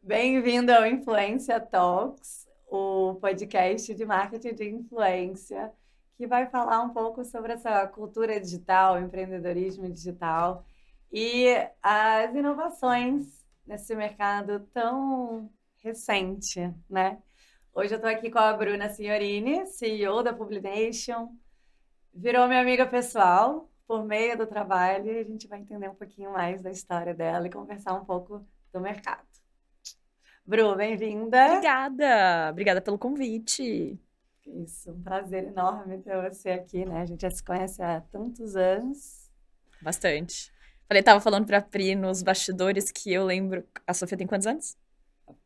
Bem-vindo ao Influência Talks, o podcast de marketing de influência, que vai falar um pouco sobre essa cultura digital, empreendedorismo digital e as inovações nesse mercado tão recente, né? Hoje eu estou aqui com a Bruna Signorini, CEO da Publination, virou minha amiga pessoal por meio do trabalho e a gente vai entender um pouquinho mais da história dela e conversar um pouco do mercado. Bru, bem-vinda. Obrigada pelo convite. Isso, um prazer enorme ter você aqui, né? A gente já se conhece há tantos anos. Bastante. Tava falando pra Pri nos bastidores que eu lembro. A Sofia tem quantos anos?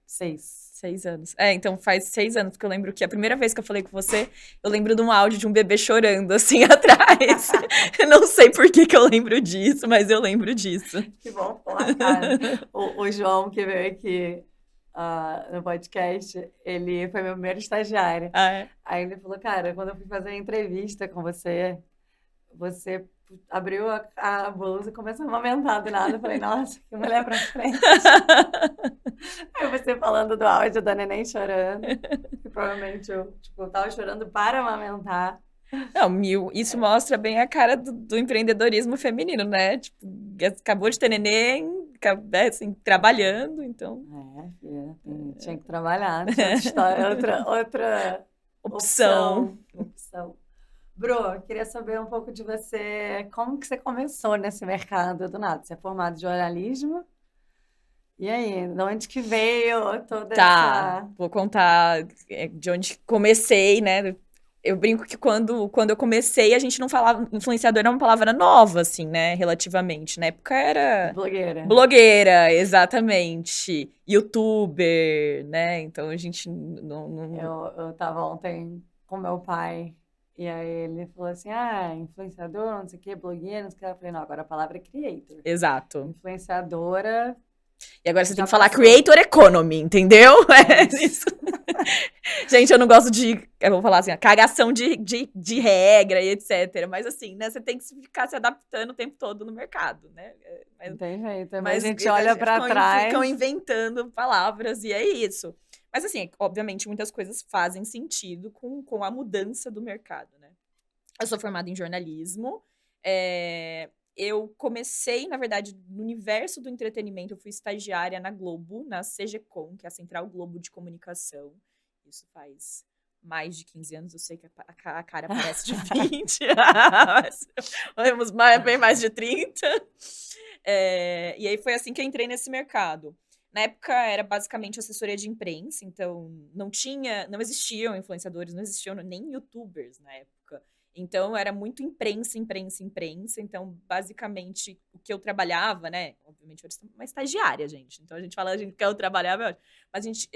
6. 6 anos. Então faz 6 anos que eu lembro que a primeira vez que eu falei com você, eu lembro de um áudio de um bebê chorando assim atrás. Eu não sei por que eu lembro disso, mas eu lembro disso. Que bom falar, cara. O João, que veio aqui no podcast, ele foi meu primeiro estagiário. Ah, é? Aí ele falou, cara, quando eu fui fazer a entrevista com você abriu a blusa e começou a amamentar do nada. Eu falei, nossa, que mulher pra frente. Aí você falando do áudio da neném chorando, que provavelmente eu tava chorando para amamentar. Não, isso mostra bem a cara do empreendedorismo feminino, né? Tipo, acabou de ter neném, assim, trabalhando, então. Filha, tinha que trabalhar, tinha outra história, outra Opção. opção. Bru, eu queria saber um pouco de você, como que você começou nesse mercado do nada? Você é formado em jornalismo? E aí, de onde que veio toda Tá, essa... vou contar de onde comecei, né? Eu brinco que quando eu comecei, a gente não falava. Influenciador era uma palavra nova, assim, né? Relativamente. Na época era Blogueira. blogueira, exatamente. YouTuber, né? Então a gente não. Eu tava ontem com meu pai, e aí ele falou assim, influenciador, não sei o que, blogueira, não sei o que. Eu falei, não, agora a palavra é creator. Exato. Influenciadora E agora você tem já que falar passou. creator economy, entendeu? É É isso. isso. Gente, eu não gosto de, eu vou falar assim, a cagação de regra e etc. Mas assim, né, você tem que ficar se adaptando o tempo todo no mercado, né? Não tem jeito. Mas a Mas gente olha pra ficam trás. inventando palavras e é isso. Mas assim, obviamente muitas coisas fazem sentido com a mudança do mercado, né? Eu sou formada em jornalismo. Eu comecei, na verdade, no universo do entretenimento. Eu fui estagiária na Globo, na CGCom, que é a Central Globo de Comunicação. Isso faz mais de 15 anos. Eu sei que a cara parece de 20, mas temos bem mais de 30. E aí foi assim que eu entrei nesse mercado. Na época era basicamente assessoria de imprensa, então não existiam influenciadores, não existiam nem youtubers na época. Então era muito imprensa, imprensa, imprensa. Então, basicamente, o que eu trabalhava, né? Obviamente, eu era uma estagiária, gente. Então a gente fala que eu trabalhava, mas a gente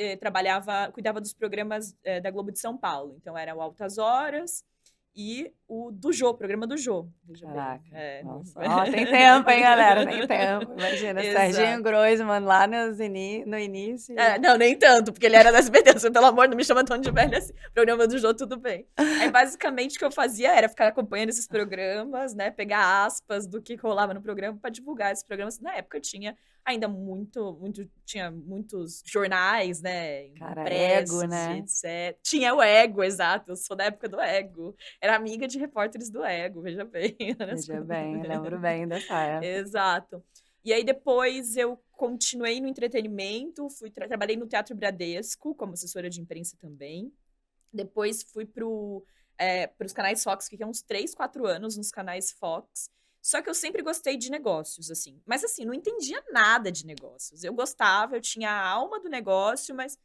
cuidava dos programas da Globo de São Paulo. Então era o Altas Horas e o do Jô, programa do Jô. Veja bem. Caraca, nossa. Ó, tem tempo, hein, galera? Tem tempo. Imagina, Serginho Exato. Groisman lá no início. Não, nem tanto, porque ele era da SBT. Assim, pelo amor, não me chama tão de velho assim. Programa do Jô, tudo bem. Aí, basicamente, o que eu fazia era ficar acompanhando esses programas, né? Pegar aspas do que rolava no programa para divulgar esses programas. Na época tinha ainda tinha muitos jornais, né? Cara, ego, Impressos e né? etc. Tinha o Ego, exato. Eu sou da época do Ego. Era amiga de repórteres do Ego, veja bem. Veja bem, lembro bem dessa época. Exato. E aí depois eu continuei no entretenimento, trabalhei no Teatro Bradesco como assessora de imprensa também. Depois fui pros canais Fox, fiquei uns 3, 4 anos nos canais Fox. Só que eu sempre gostei de negócios, assim. Mas assim, não entendia nada de negócios. Eu gostava, eu tinha a alma do negócio, mas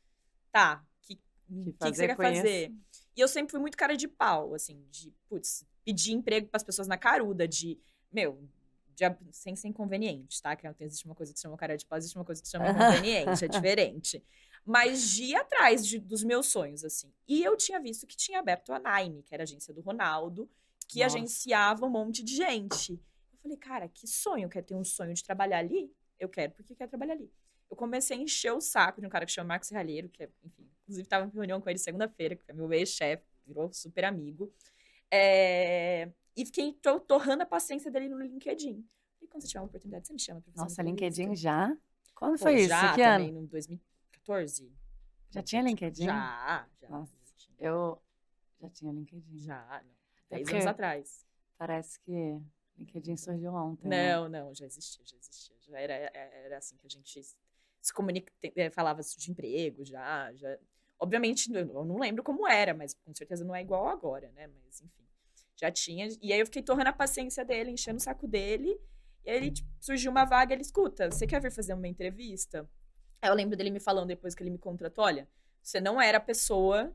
tá, Que que você fazer quer com isso? fazer? E eu sempre fui muito cara de pau, assim, de, putz, pedir emprego para as pessoas na caruda, meu, sem ser inconveniente, tá? Que não existe uma coisa que se chama cara de pau, existe uma coisa que se chama inconveniente, é diferente. Mas de ir atrás dos meus sonhos, assim. E eu tinha visto que tinha aberto a Nine, que era a agência do Ronaldo, que Nossa. agenciava um monte de gente. Eu falei, cara, que sonho, quer ter um sonho de trabalhar ali? Eu quero, porque quer trabalhar ali. Eu comecei a encher o saco de um cara que chama Marcos Ralheiro, que é, enfim, inclusive estava em reunião com ele segunda-feira, que é meu ex-chefe, virou super amigo. E fiquei torrando a paciência dele no LinkedIn. E quando você tiver uma oportunidade, você me chama pra fazer uma Nossa, entrevista. LinkedIn já? Quando Pô, foi isso? já Que também, ano? no 2000, 2014. Já tinha LinkedIn? Já. Nossa, eu já tinha LinkedIn. Já, não. É 10 porque anos atrás. Parece que LinkedIn surgiu ontem, né? Não, já existia. Já era assim que a gente se comunica, falava de emprego, já. Obviamente, eu não lembro como era, mas com certeza não é igual agora, né? Mas, enfim, já tinha. E aí eu fiquei torrando a paciência dele, enchendo o saco dele. E aí tipo, surgiu uma vaga, ele escuta, você quer vir fazer uma entrevista? Aí eu lembro dele me falando depois que ele me contratou, olha, você não era a pessoa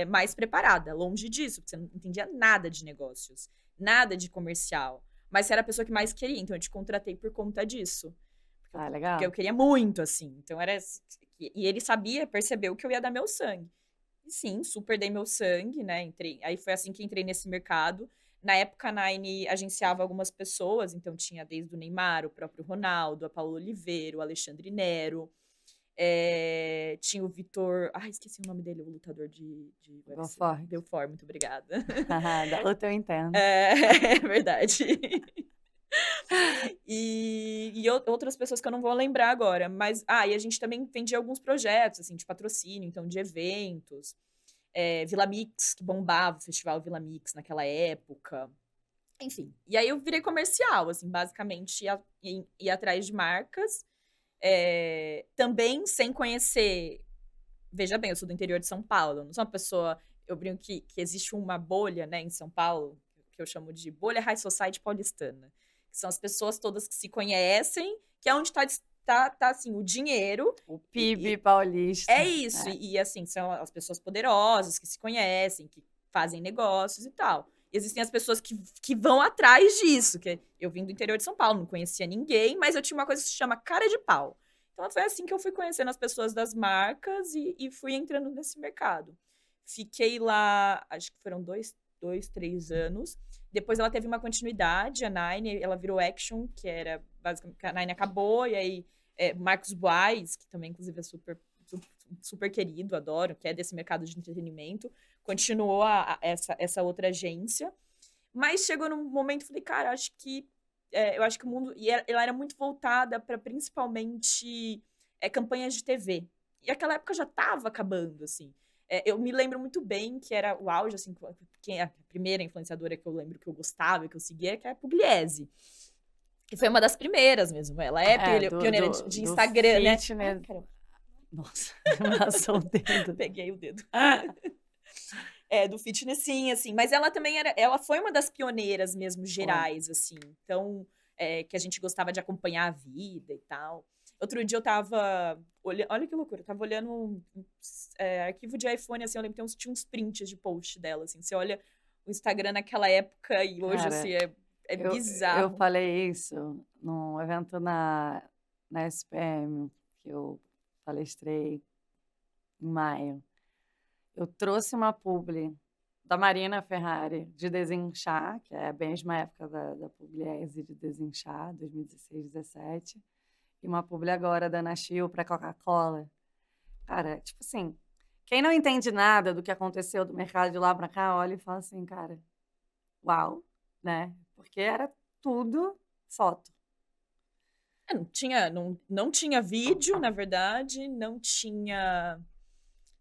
mais preparada, longe disso, porque você não entendia nada de negócios, nada de comercial. Mas você era a pessoa que mais queria, então eu te contratei por conta disso. Porque Legal. eu queria muito, assim. Então era. E ele sabia, percebeu que eu ia dar meu sangue. E sim, super dei meu sangue, né? Entrei. Aí foi assim que entrei nesse mercado. Na época, a Nine agenciava algumas pessoas, então tinha desde o Neymar, o próprio Ronaldo, a Paula Oliveira, o Alexandre Nero. Tinha o Vitor. Ai, esqueci o nome dele, o lutador de UFC. Belfort. Belfort, muito obrigada. Da luta eu entendo. É verdade. E outras pessoas que eu não vou lembrar agora. Mas, e a gente também vendia alguns projetos, assim, de patrocínio, então, de eventos. Vila Mix, que bombava o festival Vila Mix naquela época. Enfim. E aí eu virei comercial, assim, basicamente, ia atrás de marcas. Também sem conhecer. Veja bem, eu sou do interior de São Paulo, eu não sou uma pessoa. Eu brinco que existe uma bolha, né, em São Paulo, que eu chamo de bolha high society paulistana. Que são as pessoas todas que se conhecem, que é onde tá assim, o dinheiro. O PIB paulista. É isso. E assim, são as pessoas poderosas que se conhecem, que fazem negócios e tal. E existem as pessoas que vão atrás disso. Que eu vim do interior de São Paulo, não conhecia ninguém, mas eu tinha uma coisa que se chama cara de pau. Então foi assim que eu fui conhecendo as pessoas das marcas e fui entrando nesse mercado. Fiquei lá, acho que foram 3 anos. Depois ela teve uma continuidade, a Nine, ela virou Action, que era basicamente, a Nine acabou, e aí Marcos Buais, que também inclusive é super querido, adoro, que é desse mercado de entretenimento, continuou essa outra agência. Mas chegou num momento, falei, cara, eu acho que o mundo. E ela era muito voltada para principalmente campanhas de TV. E aquela época já estava acabando, assim. Eu me lembro muito bem que era o auge, assim, a primeira influenciadora que eu lembro que eu gostava, que eu seguia, que é a Pugliese. Que foi uma das primeiras mesmo. Ela é pioneira de Instagram, né? Fitness. Nossa, amassou o dedo. Peguei o dedo. Do fitness, sim, assim. Mas ela também ela foi uma das pioneiras mesmo, gerais, assim. Então, que a gente gostava de acompanhar a vida e tal. Outro dia eu tava olhando, olha que loucura, eu tava olhando arquivo de iPhone, assim, eu lembro que tinha uns prints de post dela, assim. Você olha o Instagram naquela época e hoje, Cara, assim, é bizarro. Eu falei isso num evento na SPM, que eu palestrei em maio. Eu trouxe uma publi da Marina Ferrari de Desinchar, que é a mesma época da Pugliese de Desinchar, 2016, 2017, e uma publi agora da Ana Chiu para Coca-Cola. Cara, tipo assim, quem não entende nada do que aconteceu do mercado de lá para cá, olha e fala assim, cara, uau, né? Porque era tudo foto. Não tinha vídeo, na verdade, não tinha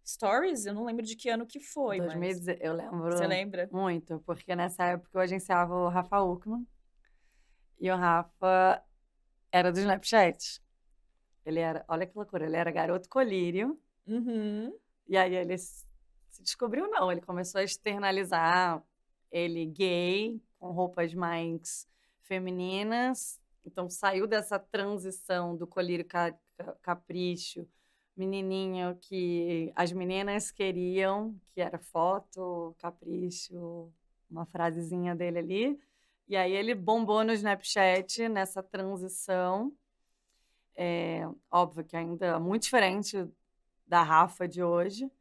stories, eu não lembro de que ano que foi, 2010, eu lembro. Você lembra? Muito, porque nessa época eu agenciava o Rafa Uckmann, e o Rafa era do Snapchat. Ele era, olha que loucura, ele era garoto colírio. Uhum. E aí ele se descobriu, não, ele começou a externalizar ele gay, com roupas mais femininas. Então saiu dessa transição do colírio capricho, menininho que as meninas queriam, que era foto, capricho, uma frasezinha dele ali. E aí ele bombou no Snapchat nessa transição. Óbvio que ainda muito diferente da Rafa de hoje.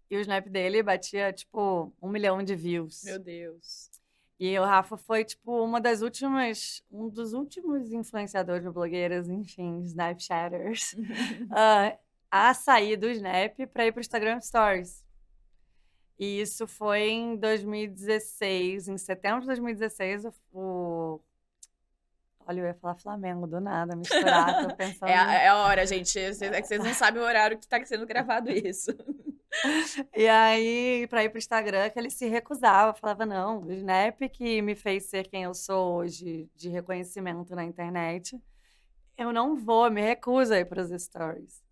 E o Snap dele batia, tipo, 1 milhão de views. Meu Deus. E o Rafa foi, tipo, um dos últimos influenciadores, blogueiras, enfim, Snapchatters, a sair do Snap para ir para o Instagram Stories. E isso foi em 2016, em setembro de 2016, o Olha, eu ia falar Flamengo, do nada, misturar, tô pensando... É a hora, gente. É que vocês não sabem o horário que tá sendo gravado isso. E aí, pra ir pro Instagram, que ele se recusava, falava, não, o Snap que me fez ser quem eu sou hoje, de reconhecimento na internet, eu não vou, me recuso a ir para os stories.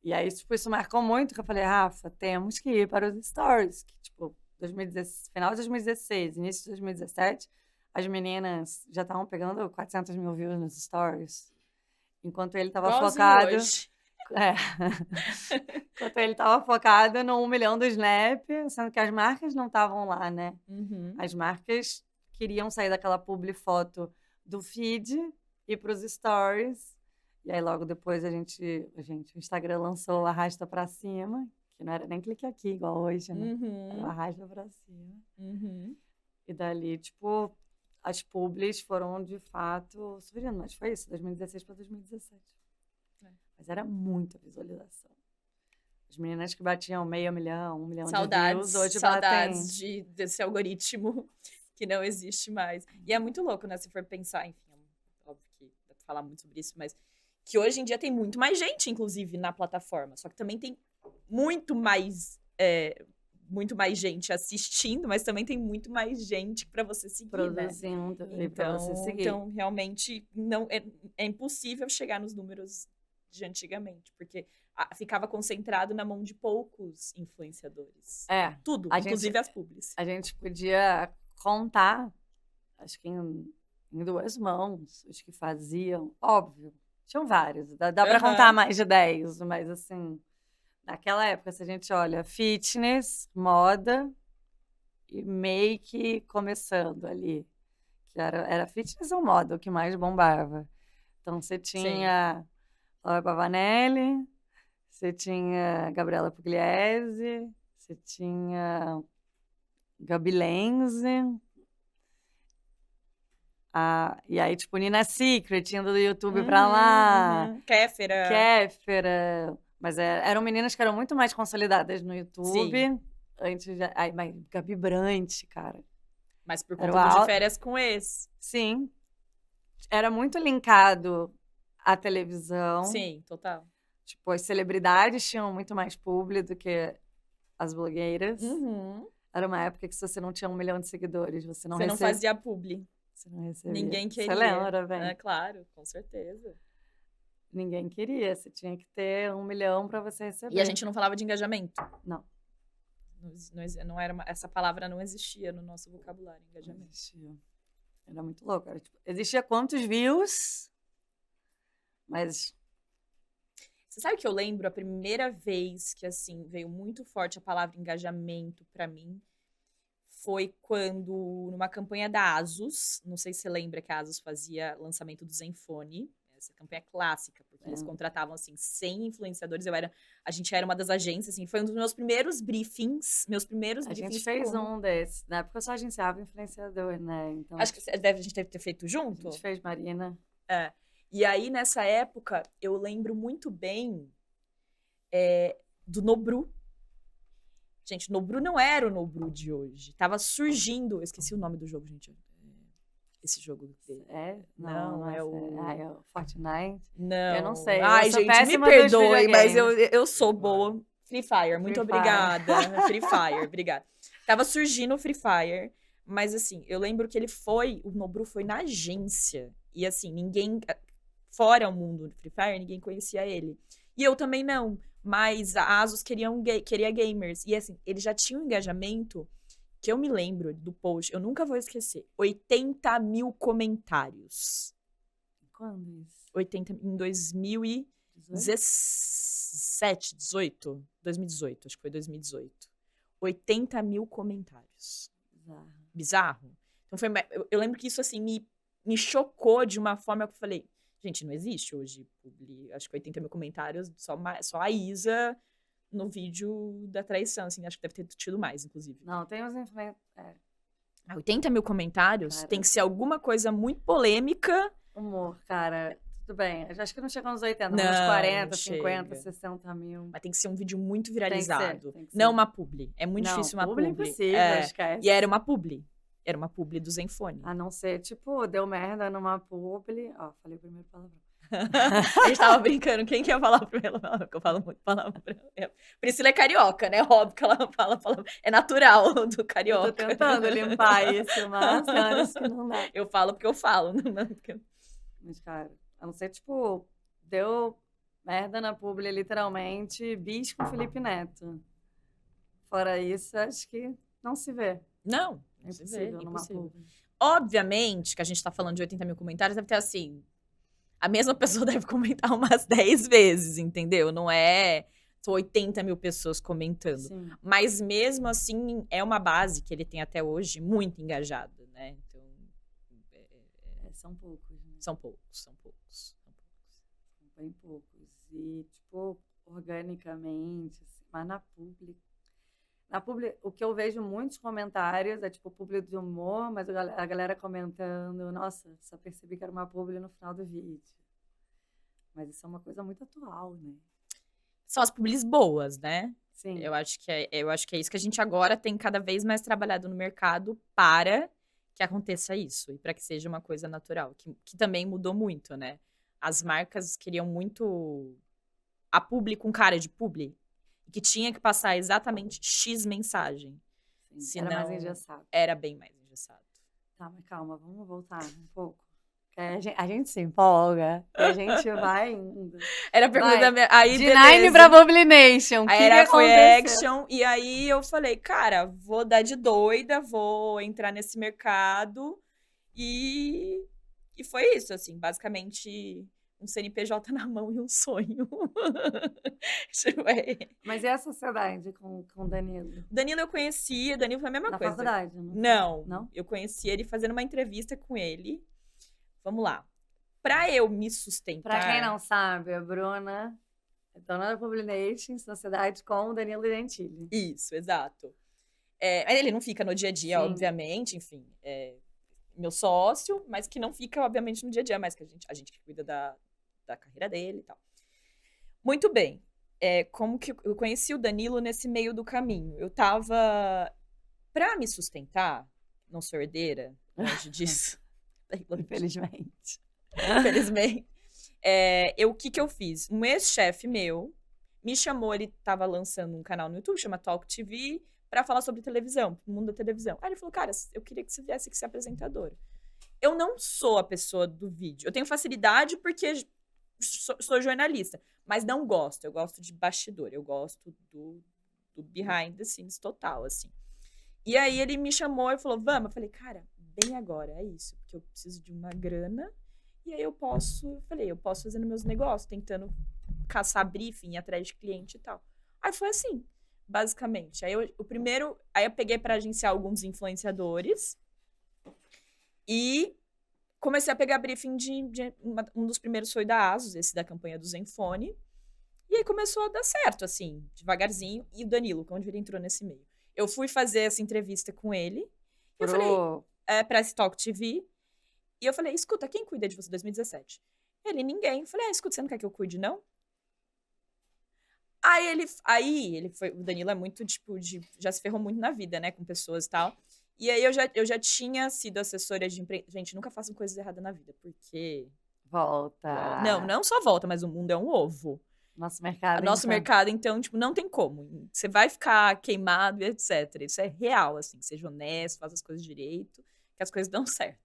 E aí, tipo, isso marcou muito, que eu falei, Rafa, temos que ir para os stories. Que, tipo, 2016, final de 2016, início de 2017, as meninas já estavam pegando 400 mil views nos stories. Enquanto ele estava focado... Hoje. É. Enquanto ele estava focado no 1 milhão do Snap, sendo que as marcas não estavam lá, né? Uhum. As marcas queriam sair daquela publi foto do feed e para os stories. E aí, logo depois, o Instagram lançou o Arrasta Pra Cima, que não era nem clique aqui, igual hoje, né? Era o Arrasta Pra Cima. E dali, tipo, as publis foram, de fato, surgindo. Mas foi isso, 2016 para 2017. Mas era muita visualização. As meninas que batiam 500 mil, 1 milhão de views, hoje saudades batem... desse algoritmo que não existe mais. E é muito louco, né? Se for pensar, enfim, óbvio que dá pra falar muito sobre isso, mas que hoje em dia tem muito mais gente, inclusive, na plataforma. Só que também tem muito mais gente assistindo, mas também tem muito mais gente para você seguir, produzindo, né? e para você seguir. Então, realmente, não é impossível chegar nos números de antigamente, porque ficava concentrado na mão de poucos influenciadores. Tudo, inclusive as publis. A gente podia contar, acho que em 2 mãos, os que faziam, óbvio, tinham vários, dá para contar mais de 10, mas assim, naquela época, se a gente olha fitness, moda e make começando ali, que era fitness ou moda o que mais bombava. Então, você tinha... Laura Pavanelli, você tinha Gabriela Pugliese, você tinha Gabi Lenze, e aí, tipo, Nina Secret, indo do YouTube pra lá. Kéfera. Mas eram meninas que eram muito mais consolidadas no YouTube. Sim. Antes de... mas Gabi Brant, cara. Mas por conta de Férias com Ex. Sim. Era muito linkado à televisão. Sim, total. Tipo, as celebridades tinham muito mais publi do que as blogueiras. Era uma época que se você não tinha 1 milhão de seguidores, você não fazia publi. Você não recebia. Ninguém queria. Você lembra, bem? É claro, com certeza. Ninguém queria. Você tinha que ter 1 milhão para você receber. E a gente não falava de engajamento. Não. Não era essa palavra não existia no nosso vocabulário, engajamento. Não existia. Era muito louco. Era, tipo, existia quantos views, mas... Você sabe que eu lembro a primeira vez que, assim, veio muito forte a palavra engajamento pra mim? Foi quando, numa campanha da Asus, não sei se você lembra que a Asus fazia lançamento do Zenfone, essa campanha clássica, porque eles contratavam, assim, 100 influenciadores, a gente era uma das agências, assim, foi um dos meus primeiros briefings, A gente fez um desses, na época eu só agenciava influenciador, né? Então, acho que a gente deve ter feito junto. A gente fez Marina. E aí, nessa época, eu lembro muito bem do Nobru. Gente, o Nobru não era o Nobru de hoje. Tava surgindo... Eu esqueci o nome do jogo, gente. Esse jogo. Não, é o Fortnite? Não. Eu não sei. Ai, gente, me perdoe, mas eu sou boa. Free Fire, muito obrigada. Free Fire, obrigada. Tava surgindo o Free Fire, mas assim, eu lembro que o Nobru foi na agência. E assim, ninguém... Fora o mundo do Free Fire, ninguém conhecia ele. E eu também não. Mas a Asus queria gamers. E assim, ele já tinha um engajamento que eu me lembro do post, eu nunca vou esquecer. 80 mil comentários. Quando isso? Em 2017, 2018, acho que foi 2018. 80 mil comentários. Bizarro. Então eu lembro que isso assim me chocou de uma forma que eu falei, gente, não existe hoje acho que 80 mil comentários, só a Isa no vídeo da traição, assim, acho que deve ter tido mais, inclusive. Não, tem uns influencers... 80 mil comentários, cara, tem que ser alguma coisa muito polêmica. Humor, cara, tudo bem. Acho que não chega nos 80, não, uns 40, 50, 60 mil. Mas tem que ser um vídeo muito viralizado. Tem que ser. Não uma publi. É muito difícil uma publi. Impossível, esquece. E era uma publi. Era uma publi do Zenfone. A não ser, tipo, deu merda numa publi. Ó, falei o primeiro palavrão. A gente tava brincando, quem que ia falar primeiro palavrão? Que eu falo muito palavrão. Priscila é carioca, né? Óbvio que ela fala palavrão. É natural do Eu carioca. tô tentando limpar isso, mas tem horas que não dá. Eu falo porque eu falo. Não, porque... Mas, cara, a não ser, tipo, deu merda na publi, literalmente, bis com Felipe Neto. Fora isso, acho que não se vê. Não, É se vê, impossível numa impossível. publi. Obviamente que a gente tá falando de 80 mil comentários, deve ter assim... A mesma pessoa deve comentar umas 10 vezes, entendeu? Não é 80 mil pessoas comentando. Sim. Mas mesmo assim, é uma base que ele tem até hoje muito engajada, né? Então, São poucos, né? são poucos. São bem poucos. E, tipo, organicamente, assim, mas na publi, o que eu vejo muitos comentários é, tipo, publi de humor, mas a galera comentando, nossa, só percebi que era uma publi no final do vídeo. Mas isso é uma coisa muito atual, né? São as publis boas, né? Sim. Eu acho que é isso que a gente agora tem cada vez mais trabalhado no mercado para que aconteça isso e para que seja uma coisa natural, que também mudou muito, né? As marcas queriam muito a publi com cara de publi, que tinha que passar exatamente X mensagem. Sim, Senão, era mais engessado. Era bem mais engessado. Tá, mas calma, vamos voltar um pouco. A gente se empolga e a gente vai indo. Era a pergunta da minha... Aí, de beleza. Nine pra Publination. Aí era, foi action. E aí eu falei, cara, vou dar de doida, vou entrar nesse mercado. E foi isso, assim, basicamente um CNPJ na mão e um sonho. Mas e a sociedade com o Danilo? Danilo eu conhecia, Danilo foi a mesma coisa. Na faculdade? Não. Eu conheci ele fazendo uma entrevista com ele. Vamos lá. Pra eu me sustentar... Pra quem não sabe, a Bruna é dona da Publination, sociedade com o Danilo Gentili. Isso, exato. Ele não fica no dia a dia, Sim. obviamente, enfim. Meu sócio, mas que não fica, obviamente, no dia a dia, mas que a gente que cuida da carreira dele e tal. Muito bem. Como que eu conheci o Danilo nesse meio do caminho? Eu tava... Pra me sustentar, não sou herdeira, longe disso. Infelizmente. Infelizmente. O que eu fiz? Um ex-chefe meu me chamou, ele tava lançando um canal no YouTube, chama Talk TV, pra falar sobre televisão, o mundo da televisão. Aí ele falou, cara, eu queria que você viesse aqui ser apresentadora. Eu não sou a pessoa do vídeo. Eu tenho facilidade porque sou jornalista, mas não gosto. Eu gosto de bastidor, eu gosto do behind the scenes total, assim. E aí ele me chamou e falou, vamos. Eu falei, cara, bem agora, é isso. Porque eu preciso de uma grana e aí eu posso fazendo meus negócios, tentando caçar briefing, ir atrás de cliente e tal. Aí foi assim, basicamente. Aí eu peguei para agenciar alguns influenciadores e comecei a pegar briefing um dos primeiros foi da Asus, esse da campanha do Zenfone. E aí começou a dar certo, assim, devagarzinho. E o Danilo, onde ele entrou nesse meio. Eu fui fazer essa entrevista com ele. E eu falei, pra esse Talk TV. E eu falei, escuta, quem cuida de você em 2017? Ele, ninguém. Eu falei, escuta, você não quer que eu cuide, não? Aí ele foi... O Danilo é muito, tipo, já se ferrou muito na vida, né? Com pessoas e tal. E aí eu já tinha sido assessora de empresa. Gente, nunca façam coisas erradas na vida, porque... Volta. Não só volta, mas o mundo é um ovo. Nosso mercado. Mercado, então, tipo, não tem como. Você vai ficar queimado e etc. Isso é real, assim. Seja honesto, faça as coisas direito, que as coisas dão certo.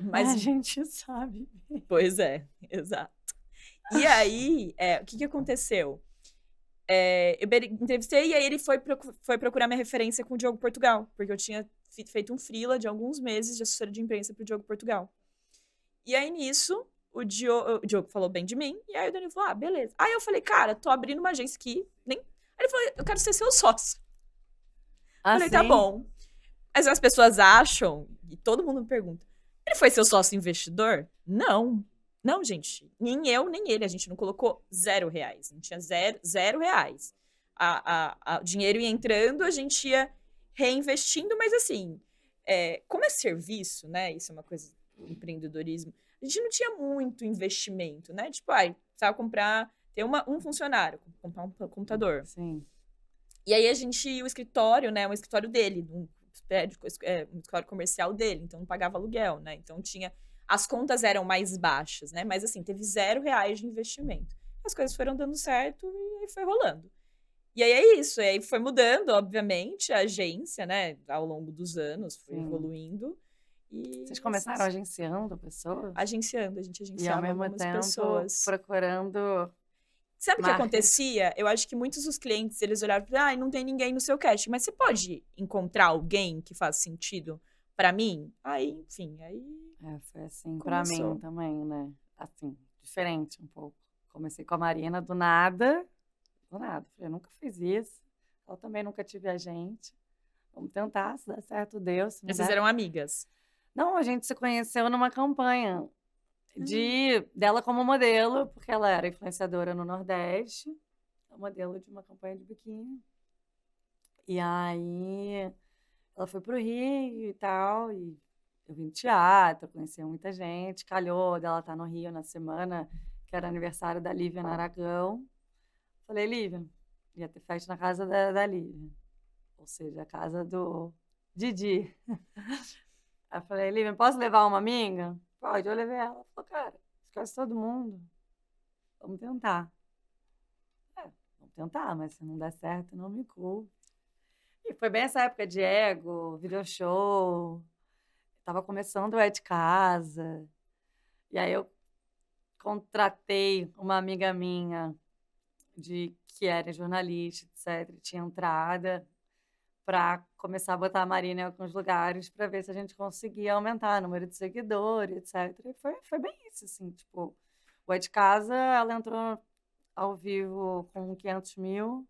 Mas a gente sabe. Pois é, exato. E aí, o que aconteceu? Eu entrevistei e aí ele foi procurar minha referência com o Diogo Portugal, porque eu tinha feito um freela de alguns meses de assessora de imprensa pro Diogo Portugal. E aí, nisso, o Diogo falou bem de mim, e aí o Danilo falou, beleza. Aí eu falei, cara, tô abrindo uma agência aqui, Aí ele falou, eu quero ser seu sócio. Falei, tá bom. Mas as pessoas acham, e todo mundo me pergunta, ele foi seu sócio investidor? Não. Não, gente. Nem eu, nem ele. A gente não colocou R$0. Não tinha R$0. O dinheiro ia entrando, a gente ia reinvestindo, mas assim, como é serviço, né? Isso é uma coisa do empreendedorismo. A gente não tinha muito investimento, né? Tipo, precisava ter um funcionário, comprar um computador. Sim. E aí o escritório, né? Um escritório dele, prédio, um escritório comercial dele, então não pagava aluguel, né? Então as contas eram mais baixas, né? Mas assim, teve R$ 0 de investimento. As coisas foram dando certo e aí foi rolando. E aí é isso, e aí foi mudando, obviamente, a agência, né? Ao longo dos anos, foi Sim. evoluindo. Vocês E começaram agenciando pessoas? a gente E ao agenciava mesmo algumas tempo pessoas. procurando Sabe o que marcas. acontecia? Eu acho que muitos dos clientes, eles olhavam e falavam, não tem ninguém no seu casting, mas você pode encontrar alguém que faz sentido pra mim? Aí, enfim, Foi assim pra começou. mim também, né? Assim, diferente um pouco. Comecei com a Marina do nada. Do nada. Falei, eu nunca fiz isso. Eu também nunca tive agente. Vamos tentar, se der certo, Deus. Se não Vocês der... eram amigas? Não, a gente se conheceu numa campanha dela como modelo, porque ela era influenciadora no Nordeste, modelo de uma campanha de biquíni. E aí ela foi pro Rio e tal, e eu vim no teatro, conheci muita gente, calhou dela estar no Rio na semana que era aniversário da Lívia na Aragão. Falei, Lívia, ia ter festa na casa da Lívia, ou seja, a casa do Didi. Aí eu falei, Lívia, posso levar uma amiga? Pode, eu levei ela. Ela falou, cara, esquece todo mundo. Vamos tentar. Vamos tentar, mas se não der certo, não me culpe. E foi bem essa época de ego, video show. Tava começando o É de Casa. E aí eu contratei uma amiga minha que era jornalista, etc. Tinha entrada para começar a botar a Marina em alguns lugares para ver se a gente conseguia aumentar o número de seguidores, etc. E foi bem isso, assim, tipo, o É de Casa, ela entrou ao vivo com 500 mil,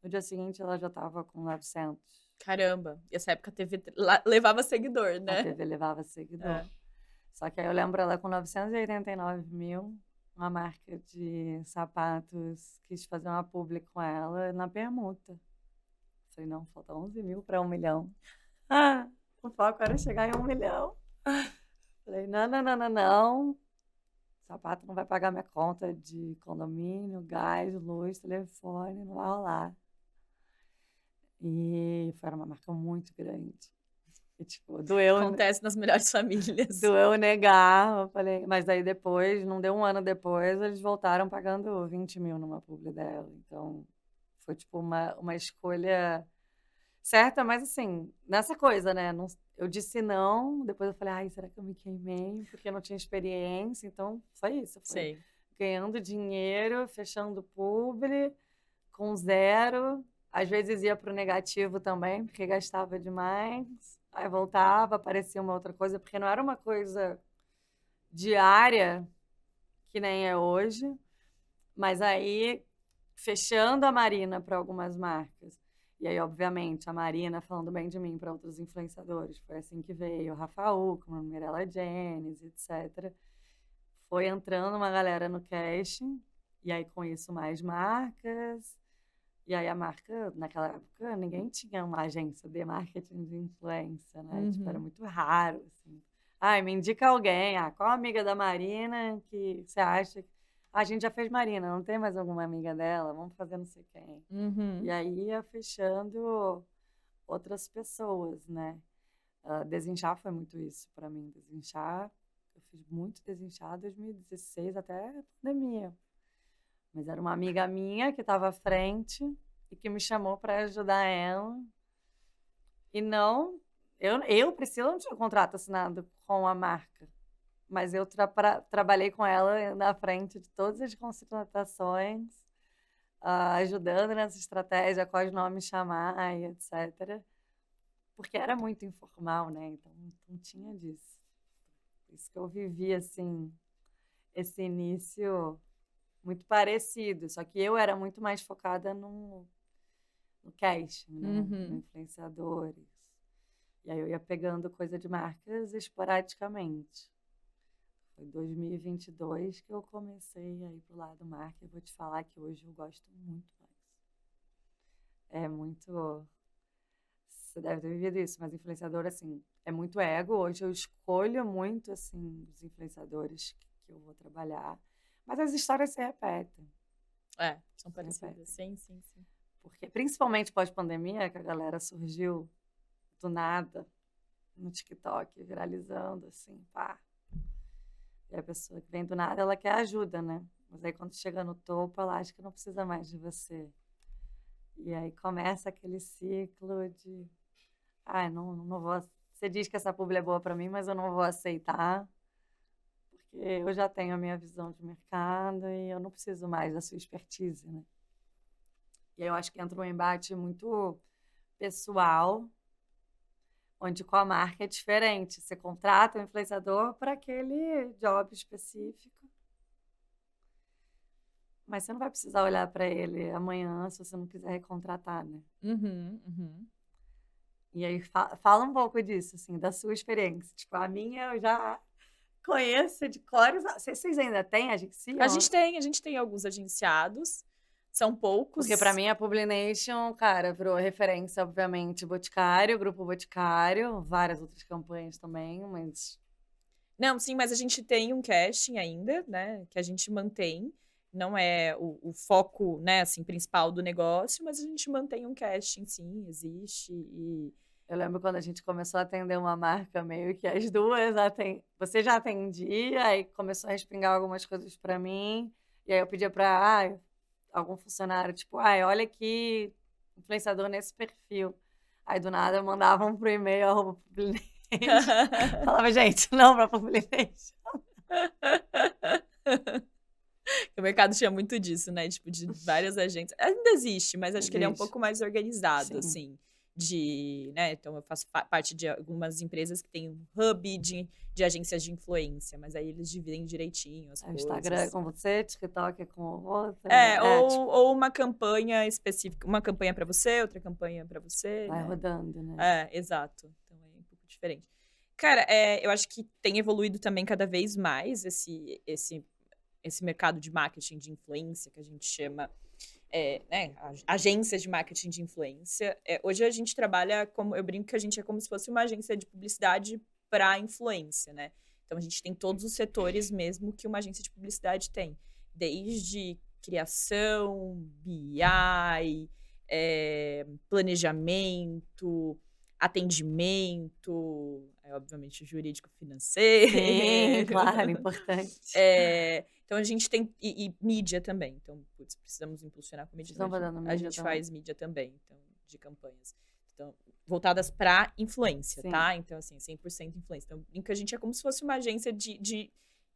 no dia seguinte ela já estava com 900. Caramba, e essa época a TV levava seguidor, A né? TV levava seguidor. É. Só que aí eu lembro ela com 989 mil, uma marca de sapatos, quis fazer uma publi com ela na permuta. Falei, não, falta 11 mil para 1 milhão. O foco era chegar em 1 milhão. Falei, não, não, não, não, não. O sapato não vai pagar minha conta de condomínio, gás, luz, telefone, não vai rolar. E foi uma marca muito grande. E, tipo, doeu. Acontece nas melhores famílias. Doeu negar. Eu falei, mas aí depois, não deu um ano depois, eles voltaram pagando 20 mil numa publi dela. Então, foi tipo uma escolha certa, mas assim, nessa coisa, né? Eu disse não, depois eu falei, ai, será que eu me queimei? Porque eu não tinha experiência. Então, foi isso. Foi Sei. ganhando dinheiro, fechando publi, com zero. Às vezes ia para o negativo também, porque gastava demais. Aí voltava, aparecia uma outra coisa, porque não era uma coisa diária, que nem é hoje. Mas aí, fechando a Marina para algumas marcas. E aí, obviamente, a Marina falando bem de mim para outros influenciadores. Foi assim que veio o Rafa Uckmann, Mirella Jennings, etc. Foi entrando uma galera no casting. E aí, com isso, mais marcas. E aí, a marca, naquela época, ninguém tinha uma agência de marketing de influência, né? Tipo, era muito raro, assim. Ai, me indica alguém. Qual amiga da Marina que você acha que... a gente já fez Marina, não tem mais alguma amiga dela? Vamos fazer não sei quem. E aí ia fechando outras pessoas, né? Desinchar foi muito isso para mim. Desinchar, eu fiz muito desinchar 2016 até a pandemia. Mas era uma amiga minha que estava à frente e que me chamou para ajudar ela. E não, Priscila, não tinha contrato assinado com a marca. Mas eu trabalhei com ela na frente de todas as contratações, ajudando nessa estratégia, quais nomes chamar e etc. Porque era muito informal, né? Então não tinha disso. Por isso que eu vivi, assim, esse início muito parecido. Só que eu era muito mais focada no casting, né? No influenciadores. E aí eu ia pegando coisa de marcas esporadicamente. Foi 2022 que eu comecei a ir pro lado marca. Eu vou te falar que hoje eu gosto muito mais. É muito... Você deve ter vivido isso, mas influenciador, assim, é muito ego. Hoje eu escolho muito, assim, os influenciadores que eu vou trabalhar. Mas as histórias se repetem. São parecidas. Sim, sim, sim. Porque, principalmente pós-pandemia, que a galera surgiu do nada no TikTok, viralizando, assim, pá. E a pessoa que vem do nada, ela quer ajuda, né? Mas aí quando chega no topo, ela acha que não precisa mais de você. E aí começa aquele ciclo de, não vou. Você diz que essa publi é boa para mim, mas eu não vou aceitar, porque eu já tenho a minha visão de mercado e eu não preciso mais da sua expertise, né? E aí eu acho que entra um embate muito pessoal, onde com a marca é diferente. Você contrata um influenciador para aquele job específico, mas você não vai precisar olhar para ele amanhã se você não quiser recontratar, né? E aí fala um pouco disso, assim, da sua experiência. Tipo, a minha eu já conheço de cores. Vocês ainda têm agência? A gente tem alguns agenciados, são poucos. Porque para mim a Publination, cara, virou referência, obviamente, Boticário, Grupo Boticário, várias outras campanhas também, mas... Não, sim, mas a gente tem um casting ainda, né, que a gente mantém. Não é o foco, né, assim, principal do negócio, mas a gente mantém um casting, sim, existe. E eu lembro quando a gente começou a atender uma marca, meio que as duas você já atendia, aí começou a respingar algumas coisas para mim, e aí eu pedia para algum funcionário, tipo, olha aqui, influenciador nesse perfil. Aí do nada mandavam pro e-mail @publination. Falava, gente, não para Publination. O mercado tinha muito disso, né? Tipo, de várias agências. Ainda existe, mas acho que ele é um pouco mais organizado, assim. Né? Então, eu faço parte de algumas empresas que têm um hub de agências de influência, mas aí eles dividem direitinho as coisas. Instagram é com você, TikTok é com outra. Ou uma campanha específica. Uma campanha para você, outra campanha para você. Vai rodando, né? Exato. Então, é um pouco diferente. Cara, eu acho que tem evoluído também cada vez mais esse mercado de marketing de influência, que a gente chama, né, agências de marketing de influência. Hoje a gente trabalha, eu brinco que a gente é como se fosse uma agência de publicidade para influência, né? Então a gente tem todos os setores mesmo que uma agência de publicidade tem, desde criação, BI, planejamento, atendimento, obviamente jurídico financeiro. Sim, claro, importante. Então a gente tem. E mídia também. Então, precisamos impulsionar com mídia. A gente faz mídia também, então, de campanhas. Então, voltadas para influência, tá? Então, assim, 100% influência. Então, a gente é como se fosse uma agência de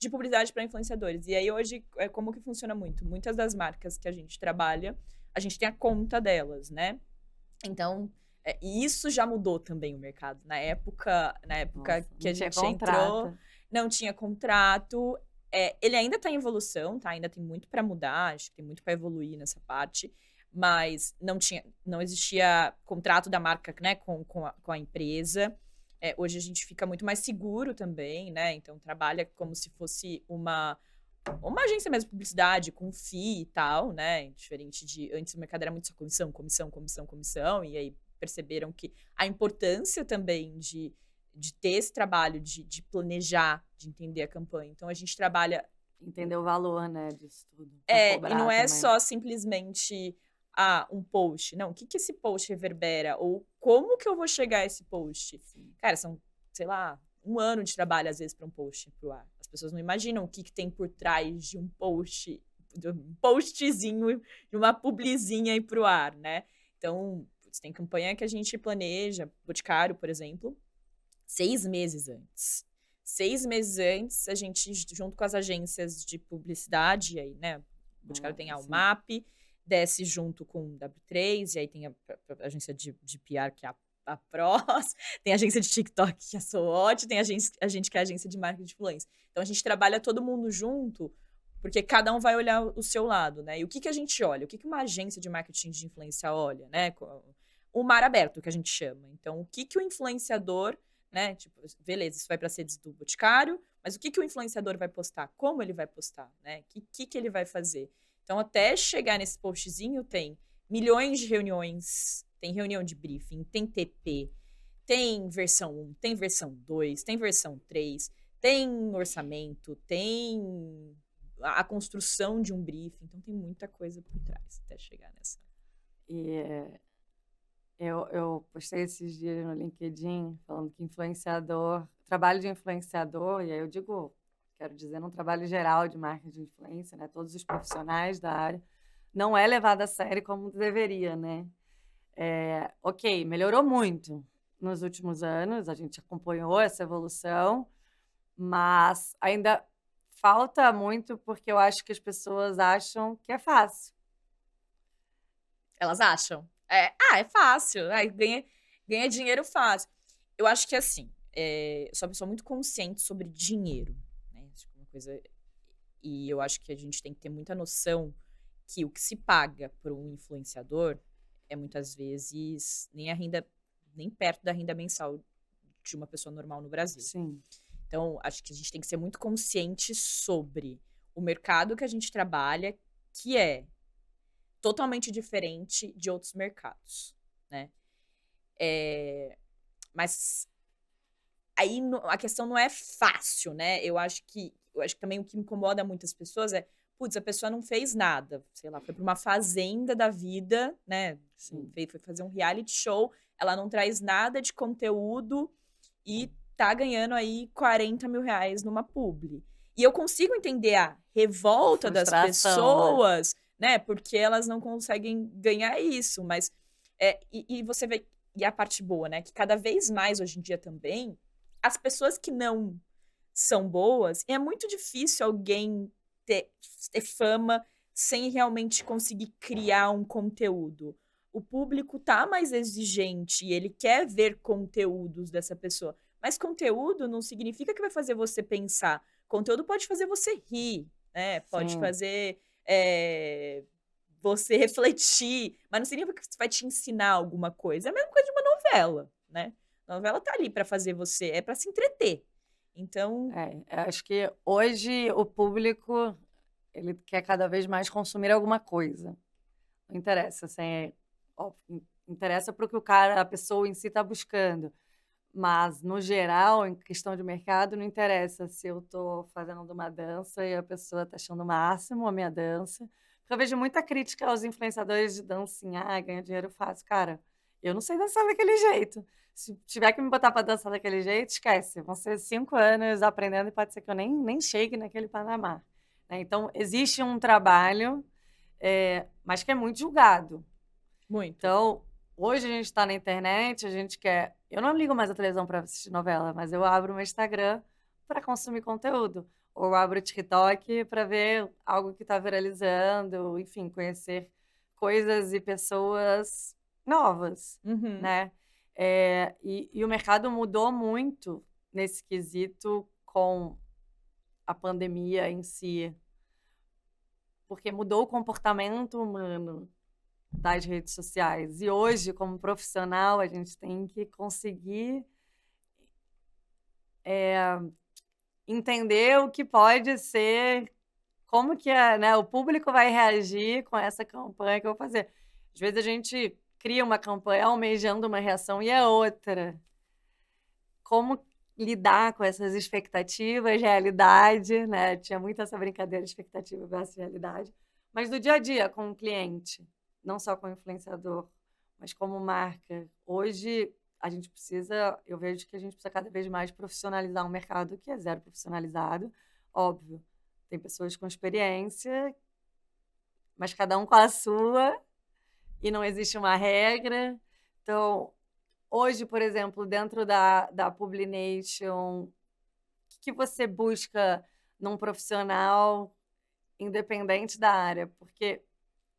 publicidade para influenciadores. E aí, hoje, como que funciona muito? Muitas das marcas que a gente trabalha, a gente tem a conta delas, né? Então, e isso já mudou também o mercado. Na época que a gente entrou, não tinha contrato. Ele ainda está em evolução, tá? Ainda tem muito para mudar, acho que tem muito para evoluir nessa parte, mas não existia contrato da marca, né, com a empresa. Hoje a gente fica muito mais seguro também, né? Então trabalha como se fosse uma agência mesmo de publicidade, com FII e tal, né? Diferente de antes o mercado era muito só comissão, e aí perceberam que a importância também de ter esse trabalho, de planejar, de entender a campanha. Então, a gente trabalha... Entender o valor, né, disso tudo. E não é só simplesmente um post. Não, o que esse post reverbera? Ou como que eu vou chegar a esse post? Sim. Cara, são, sei lá, 1 ano de trabalho, às vezes, para um post pro ar. As pessoas não imaginam o que tem por trás de um post, de um postzinho, de uma publizinha aí pro ar, né? Então, tem campanha que a gente planeja, Boticário, por exemplo, 6 meses antes. 6 meses antes, a gente, junto com as agências de publicidade, aí, né? O Boticário tem a UMAP, desce junto com o W3, e aí tem a agência de PR, que é a PROS, tem a agência de TikTok, que é a SOOT, tem a gente que é a agência de marketing de influência. Então, a gente trabalha todo mundo junto, porque cada um vai olhar o seu lado, né? E o que a gente olha? O que uma agência de marketing de influência olha, né? O mar aberto, que a gente chama. Então, o que o influenciador... né? Tipo, beleza, isso vai para as redes do Boticário, mas o que o influenciador vai postar? Como ele vai postar, né? O que ele vai fazer? Então, até chegar nesse postzinho, tem milhões de reuniões, tem reunião de briefing, tem TP, tem versão 1, tem versão 2, tem versão 3, tem orçamento, tem a construção de um briefing, então tem muita coisa por trás até chegar nessa. Eu postei esses dias no LinkedIn falando que trabalho de influenciador, e aí eu digo, quero dizer, num trabalho geral de marketing de influência, né? Todos os profissionais da área, não é levado a sério como deveria, né? Ok, melhorou muito nos últimos anos, a gente acompanhou essa evolução, mas ainda falta muito porque eu acho que as pessoas acham que é fácil. Elas acham. É fácil. Ganha dinheiro fácil. Eu acho que assim, eu sou uma pessoa muito consciente sobre dinheiro, né? Acho que é uma coisa. E eu acho que a gente tem que ter muita noção que o que se paga por um influenciador é muitas vezes nem perto da renda mensal de uma pessoa normal no Brasil. Sim. Então, acho que a gente tem que ser muito consciente sobre o mercado que a gente trabalha, que é totalmente diferente de outros mercados, né? Mas aí a questão não é fácil, né? Eu acho que também o que incomoda muitas pessoas é, putz, a pessoa não fez nada, sei lá, foi para uma fazenda da vida, né? Sim. Foi fazer um reality show, ela não traz nada de conteúdo e tá ganhando aí 40 mil reais numa publi. E eu consigo entender a revolta das Frustração, né? pessoas, né? Porque elas não conseguem ganhar isso, mas e você vê, e a parte boa, né? Que cada vez mais hoje em dia também, as pessoas que não são boas, é muito difícil alguém ter fama sem realmente conseguir criar um conteúdo. O público tá mais exigente e ele quer ver conteúdos dessa pessoa. Mas conteúdo não significa que vai fazer você pensar. Conteúdo pode fazer você rir, né? Pode Sim. fazer você refletir, mas não significa que vai te ensinar alguma coisa. É a mesma coisa de uma novela, né? A novela tá ali para fazer você, é para se entreter. Então, Acho que hoje o público ele quer cada vez mais consumir alguma coisa. Não interessa, assim, interessa para o que a pessoa em si está buscando. Mas, no geral, em questão de mercado, não interessa se eu estou fazendo uma dança e a pessoa está achando o máximo a minha dança. Porque eu vejo muita crítica aos influenciadores de dancinha, ganha dinheiro fácil. Cara, eu não sei dançar daquele jeito. Se tiver que me botar para dançar daquele jeito, esquece. Vão ser 5 anos aprendendo e pode ser que eu nem chegue naquele patamar. Né? Então, existe um trabalho, mas que é muito julgado. muito. Então, hoje a gente está na internet, a gente quer. Eu não ligo mais a televisão para assistir novela, mas eu abro o meu Instagram para consumir conteúdo. Ou eu abro o TikTok para ver algo que está viralizando, enfim, conhecer coisas e pessoas novas, Uhum. né? E o mercado mudou muito nesse quesito com a pandemia em si, porque mudou o comportamento humano das redes sociais. E hoje, como profissional, a gente tem que conseguir entender o que pode ser, como que né, o público vai reagir com essa campanha que eu vou fazer. Às vezes a gente cria uma campanha almejando uma reação e é outra. Como lidar com essas expectativas, realidade, né? Tinha muito essa brincadeira de expectativa versus realidade. Mas do dia a dia, com o cliente, não só com o influenciador, mas como marca. Hoje, eu vejo que a gente precisa cada vez mais profissionalizar um mercado que é zero profissionalizado. Óbvio, tem pessoas com experiência, mas cada um com a sua, e não existe uma regra. Então, hoje, por exemplo, dentro da Publination, o que você busca num profissional independente da área? Porque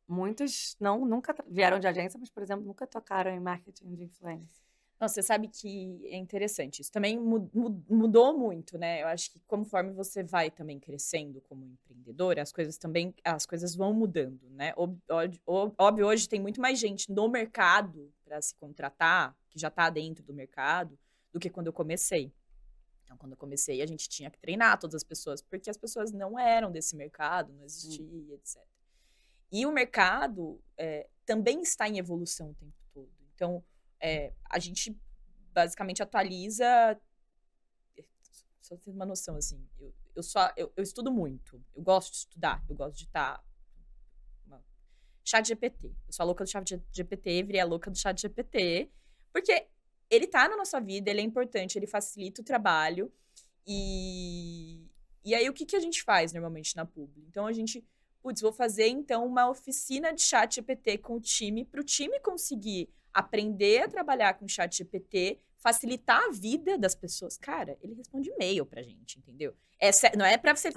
muitos nunca vieram de agência, mas, por exemplo, nunca tocaram em marketing de influência. Nossa, você sabe que é interessante. Isso também mudou muito, né? Eu acho que conforme você vai também crescendo como empreendedor, as coisas vão mudando, né? Óbvio, hoje tem muito mais gente no mercado para se contratar, que já está dentro do mercado, do que quando eu comecei. Então, quando eu comecei, a gente tinha que treinar todas as pessoas, porque as pessoas não eram desse mercado, não existia, etc. E o mercado também está em evolução o tempo todo. Então, a gente basicamente atualiza. Só ter uma noção, assim, eu estudo muito. Eu gosto de estudar, eu gosto de estar ChatGPT. Eu sou a louca do ChatGPT, virei a louca do ChatGPT, porque ele tá na nossa vida, ele é importante, ele facilita o trabalho. E aí, o que a gente faz normalmente na Publi? Então, a gente, vou fazer, então, uma oficina de ChatGPT com o time, para o time conseguir aprender a trabalhar com ChatGPT, facilitar a vida das pessoas. Cara, ele responde e-mail pra gente, entendeu? Não é pra vocês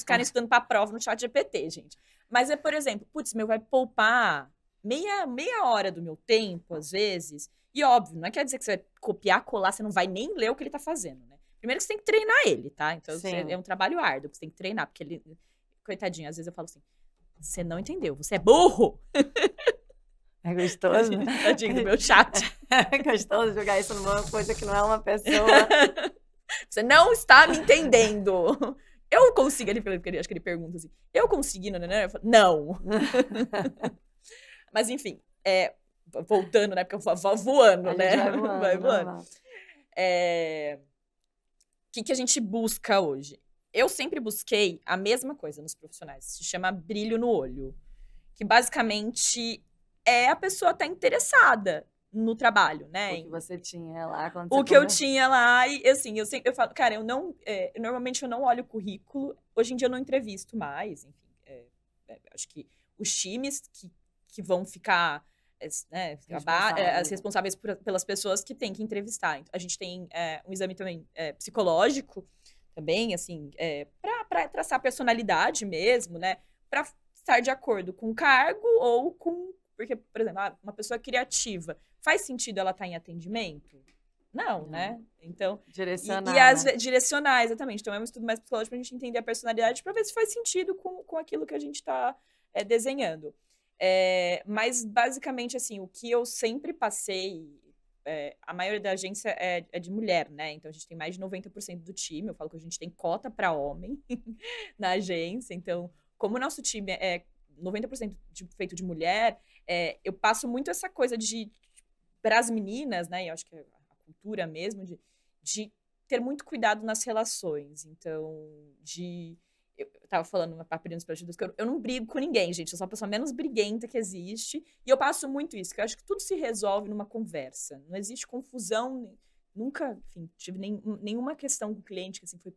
ficarem estudando pra prova no ChatGPT, gente. Mas é, por exemplo, vai poupar meia hora do meu tempo, às vezes. E óbvio, não quer dizer que você vai copiar, colar, você não vai nem ler o que ele tá fazendo, né? Primeiro que você tem que treinar ele, tá? Então, é um trabalho árduo que você tem que treinar, porque ele... Coitadinho, às vezes eu falo assim, você não entendeu, você é burro! É gostoso? Tadinho do meu chat. É gostoso jogar isso numa coisa que não é uma pessoa. Você não está me entendendo. Eu consegui, acho que ele pergunta assim, eu consegui, né? Eu falo, não. Mas enfim, voltando, né? Porque eu vou voando, né? Vai voando. O que a gente busca hoje? Eu sempre busquei a mesma coisa nos profissionais. Se chama brilho no olho. Que basicamente é a pessoa estar interessada no trabalho, né? O que você tinha lá quando O que eu tinha lá, e assim, eu falo, cara, normalmente eu não olho o currículo, hoje em dia eu não entrevisto mais, enfim, acho que os times que vão ficar, né, as responsáveis pelas pessoas que têm que entrevistar. A gente tem um exame também psicológico, também, assim, para traçar a personalidade mesmo, né, para estar de acordo com o cargo ou com... Porque, por exemplo, uma pessoa criativa, faz sentido ela estar em atendimento? Não, né? Então... Direcionar. Direcionar, exatamente. Então, é um estudo mais psicológico pra gente entender a personalidade, para ver se faz sentido com aquilo que a gente está desenhando. Mas, basicamente, assim, o que eu sempre passei... a maioria da agência é de mulher, né? Então, a gente tem mais de 90% do time. Eu falo que a gente tem cota para homem na agência. Então, como o nosso time é 90% feito de mulher... eu passo muito essa coisa para as meninas, né? E eu acho que é a cultura mesmo, de ter muito cuidado nas relações. Então, eu tava falando na Papirinhos Plastidos que eu não brigo com ninguém, gente. Eu sou a pessoa menos briguenta que existe. E eu passo muito isso, que eu acho que tudo se resolve numa conversa. Não existe confusão. Nunca, enfim, tive nenhuma questão com o cliente que assim, foi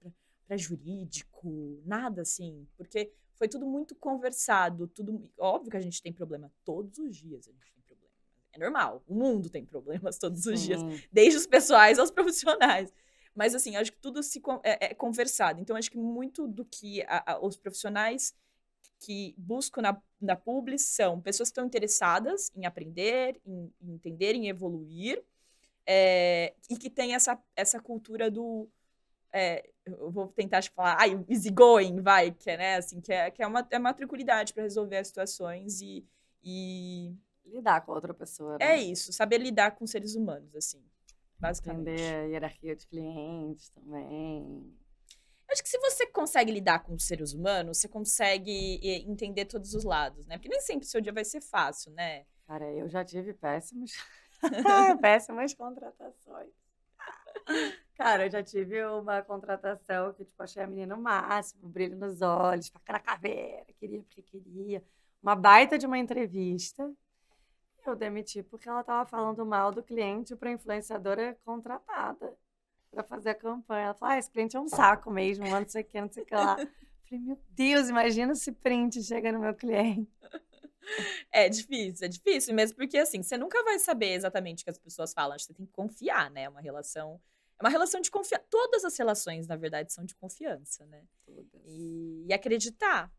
para jurídico, nada assim. Porque foi tudo muito conversado, tudo... Óbvio que a gente tem problema todos os dias, a gente tem problema. É normal, o mundo tem problemas todos os dias, desde os pessoais aos profissionais. Mas, assim, acho que tudo é conversado. Então, acho que muito do que os profissionais que buscam na Publi são pessoas que estão interessadas em aprender, em entender, em evoluir, e que tem essa cultura do... eu vou tentar falar, easy going, vai, que é, né, assim, que é uma tranquilidade para resolver as situações e... Lidar com outra pessoa, né? É isso, saber lidar com seres humanos, assim, basicamente. Entender a hierarquia de clientes também. Acho que se você consegue lidar com os seres humanos, você consegue entender todos os lados, né? Porque nem sempre o seu dia vai ser fácil, né? Cara, eu já tive péssimas contratações. Cara, eu já tive uma contratação que, tipo, achei a menina o máximo, brilho nos olhos, faca na caveira, queria porque queria. Uma baita de uma entrevista. Eu demiti porque ela estava falando mal do cliente para a influenciadora contratada para fazer a campanha. Ela falou, esse cliente é um saco mesmo, não sei o que, não sei o que lá. Eu falei, meu Deus, imagina se print chega no meu cliente. É difícil mesmo, porque assim, você nunca vai saber exatamente o que as pessoas falam, você tem que confiar, né? É uma relação de confiança. Todas as relações, na verdade, são de confiança, né? E acreditar.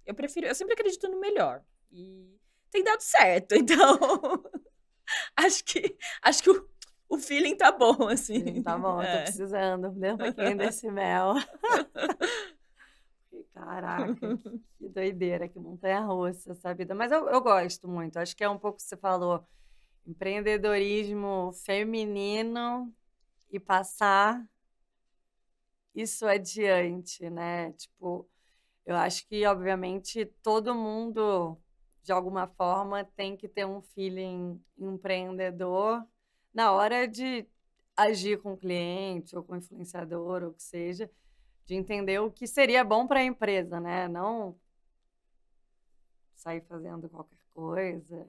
Eu sempre acredito no melhor. E tem dado certo, então acho que o feeling tá bom, assim. Sim, tá bom, eu tô precisando, dê um pouquinho desse mel. Caraca, que doideira, que montanha-russa essa vida. Mas eu gosto muito, acho que é um pouco o que você falou, empreendedorismo feminino e passar isso adiante, né? Tipo, eu acho que, obviamente, todo mundo, de alguma forma, tem que ter um feeling empreendedor na hora de agir com o cliente ou com o influenciador, ou o que seja, de entender o que seria bom para a empresa, né? Não sair fazendo qualquer coisa,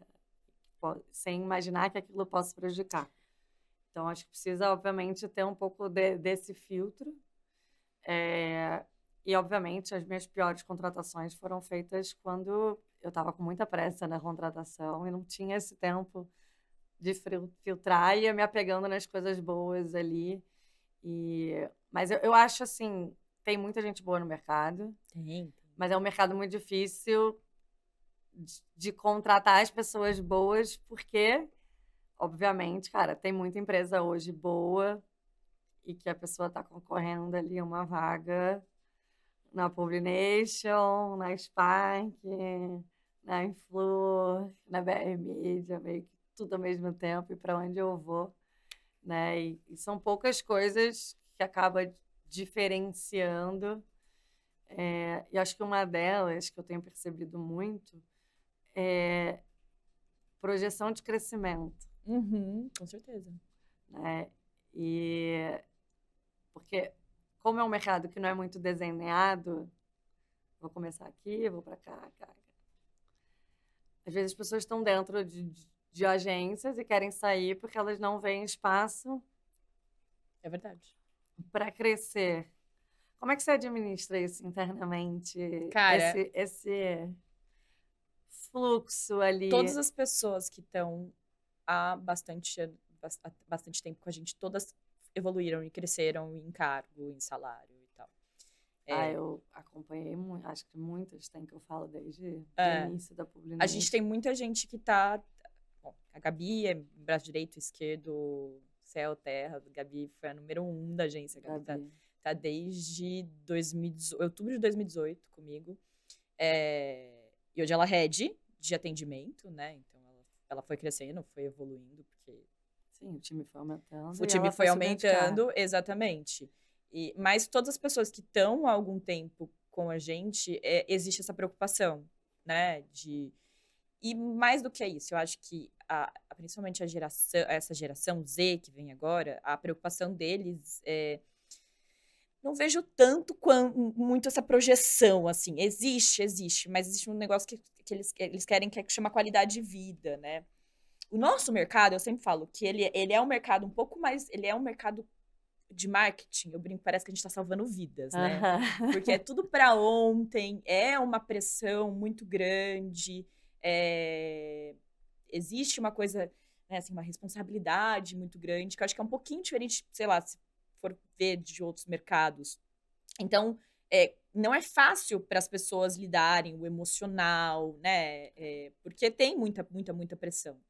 sem imaginar que aquilo possa prejudicar. Então, acho que precisa, obviamente, ter um pouco desse filtro. E, obviamente, as minhas piores contratações foram feitas quando eu estava com muita pressa na contratação e não tinha esse tempo de filtrar e ia me apegando nas coisas boas ali. Mas eu acho, assim, tem muita gente boa no mercado, Tem. mas é um mercado muito difícil de contratar as pessoas boas, porque, obviamente, cara, tem muita empresa hoje boa e que a pessoa está concorrendo ali uma vaga na Publination, na Spark, na Influ, na BR Media, meio que tudo ao mesmo tempo e para onde eu vou, né? E são poucas coisas que acaba diferenciando. E acho que uma delas que eu tenho percebido muito é projeção de crescimento, Com certeza. né? E porque como é um mercado que não é muito desenhado, vou começar aqui, vou para cá. Às vezes as pessoas estão dentro de agências e querem sair porque elas não veem espaço É verdade. para crescer. Como é que você administra isso internamente? Cara, Esse fluxo ali. todas as pessoas que estão há bastante tempo com a gente, todas evoluíram e cresceram em cargo, em salário e tal. Eu acompanhei muito, acho que muitas tem que eu falo desde o início da A publicidade. gente tem muita gente que tá... Bom, a Gabi é braço direito, esquerdo, céu, terra. A Gabi foi a número 1 da agência. A Gabi tá desde outubro de 2018 comigo. E hoje ela é head de atendimento, né? Então ela foi crescendo, foi evoluindo, porque... Sim, o time foi aumentando. O time foi aumentando, exatamente. Mas todas as pessoas que estão há algum tempo com a gente, existe essa preocupação, né? E mais do que isso, eu acho que principalmente essa geração Z que vem agora, a preocupação deles não vejo tanto muito essa projeção, assim. Existe, mas existe um negócio que eles querem que chama qualidade de vida, né? O nosso mercado, eu sempre falo que ele é um mercado um pouco mais... Ele é um mercado de marketing. Eu brinco, parece que a gente tá salvando vidas, né? Porque é tudo para ontem, é uma pressão muito grande, existe uma coisa, né, assim, uma responsabilidade muito grande, que eu acho que é um pouquinho diferente, sei lá, se for ver de outros mercados. Então, não é fácil para as pessoas lidarem o emocional, né? Porque tem muita pressão.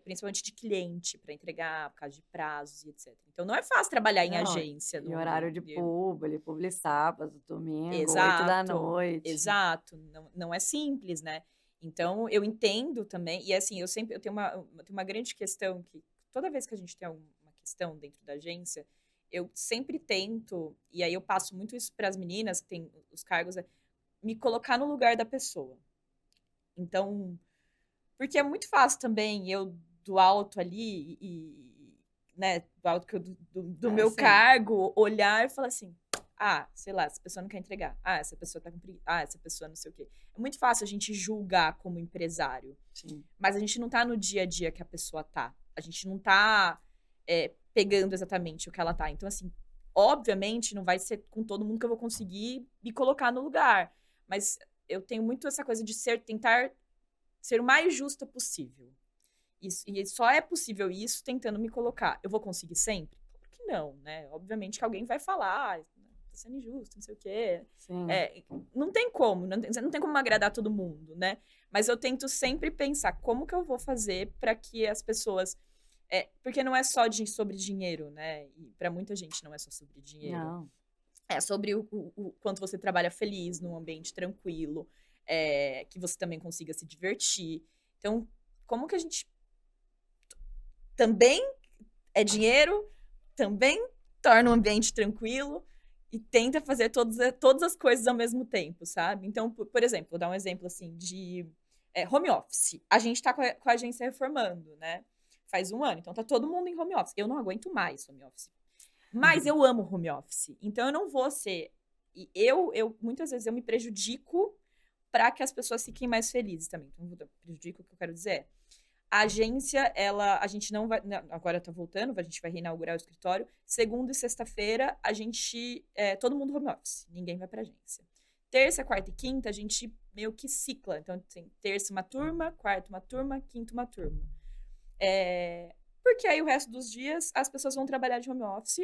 Principalmente de cliente, para entregar, por causa de prazos e etc. Então, não é fácil trabalhar em agência. E horário de publi sábado, domingo, 8 da noite. Exato. Não é simples, né? Então, eu entendo também, e assim, eu tenho uma grande questão que toda vez que a gente tem alguma questão dentro da agência, eu sempre tento, e aí eu passo muito isso para as meninas que têm os cargos, me colocar no lugar da pessoa. Então, porque é muito fácil também eu, do alto ali, né, do alto do meu cargo, olhar e falar assim, sei lá, essa pessoa não quer entregar. Essa pessoa tá com preguiça. Essa pessoa não sei o quê. É muito fácil a gente julgar como empresário. Sim. Mas a gente não tá no dia a dia que a pessoa tá. A gente não tá pegando exatamente o que ela tá. Então, assim, obviamente não vai ser com todo mundo que eu vou conseguir me colocar no lugar. Mas eu tenho muito essa coisa de tentar ser o mais justa possível. E só é possível isso tentando me colocar. Eu vou conseguir sempre? Claro que não, né? Obviamente que alguém vai falar, tá sendo injusto, não sei o quê. Não tem como, não tem como agradar todo mundo, né? Mas eu tento sempre pensar como que eu vou fazer para que as pessoas... porque não é só sobre dinheiro, né? E para muita gente não é só sobre dinheiro. Não. É sobre o quanto você trabalha feliz, num ambiente tranquilo, que você também consiga se divertir. Então, como que a gente também é dinheiro, também torna um ambiente tranquilo e tenta fazer todas as coisas ao mesmo tempo, sabe? Então, por exemplo, vou dar um exemplo assim de home office. A gente tá com a agência reformando, né? Faz 1 ano, então tá todo mundo em home office. Eu não aguento mais home office. Mas eu amo home office. Então eu não vou ser... muitas vezes eu me prejudico para que as pessoas fiquem mais felizes também. Então, prejudica o que eu quero dizer é, a agência, a gente não vai, agora tá voltando, a gente vai reinaugurar o escritório. Segunda e sexta-feira, todo mundo home office, ninguém vai pra agência. Terça, quarta e quinta, a gente meio que cicla. Então, tem terça uma turma, quarta uma turma, quinta uma turma. Porque aí o resto dos dias as pessoas vão trabalhar de home office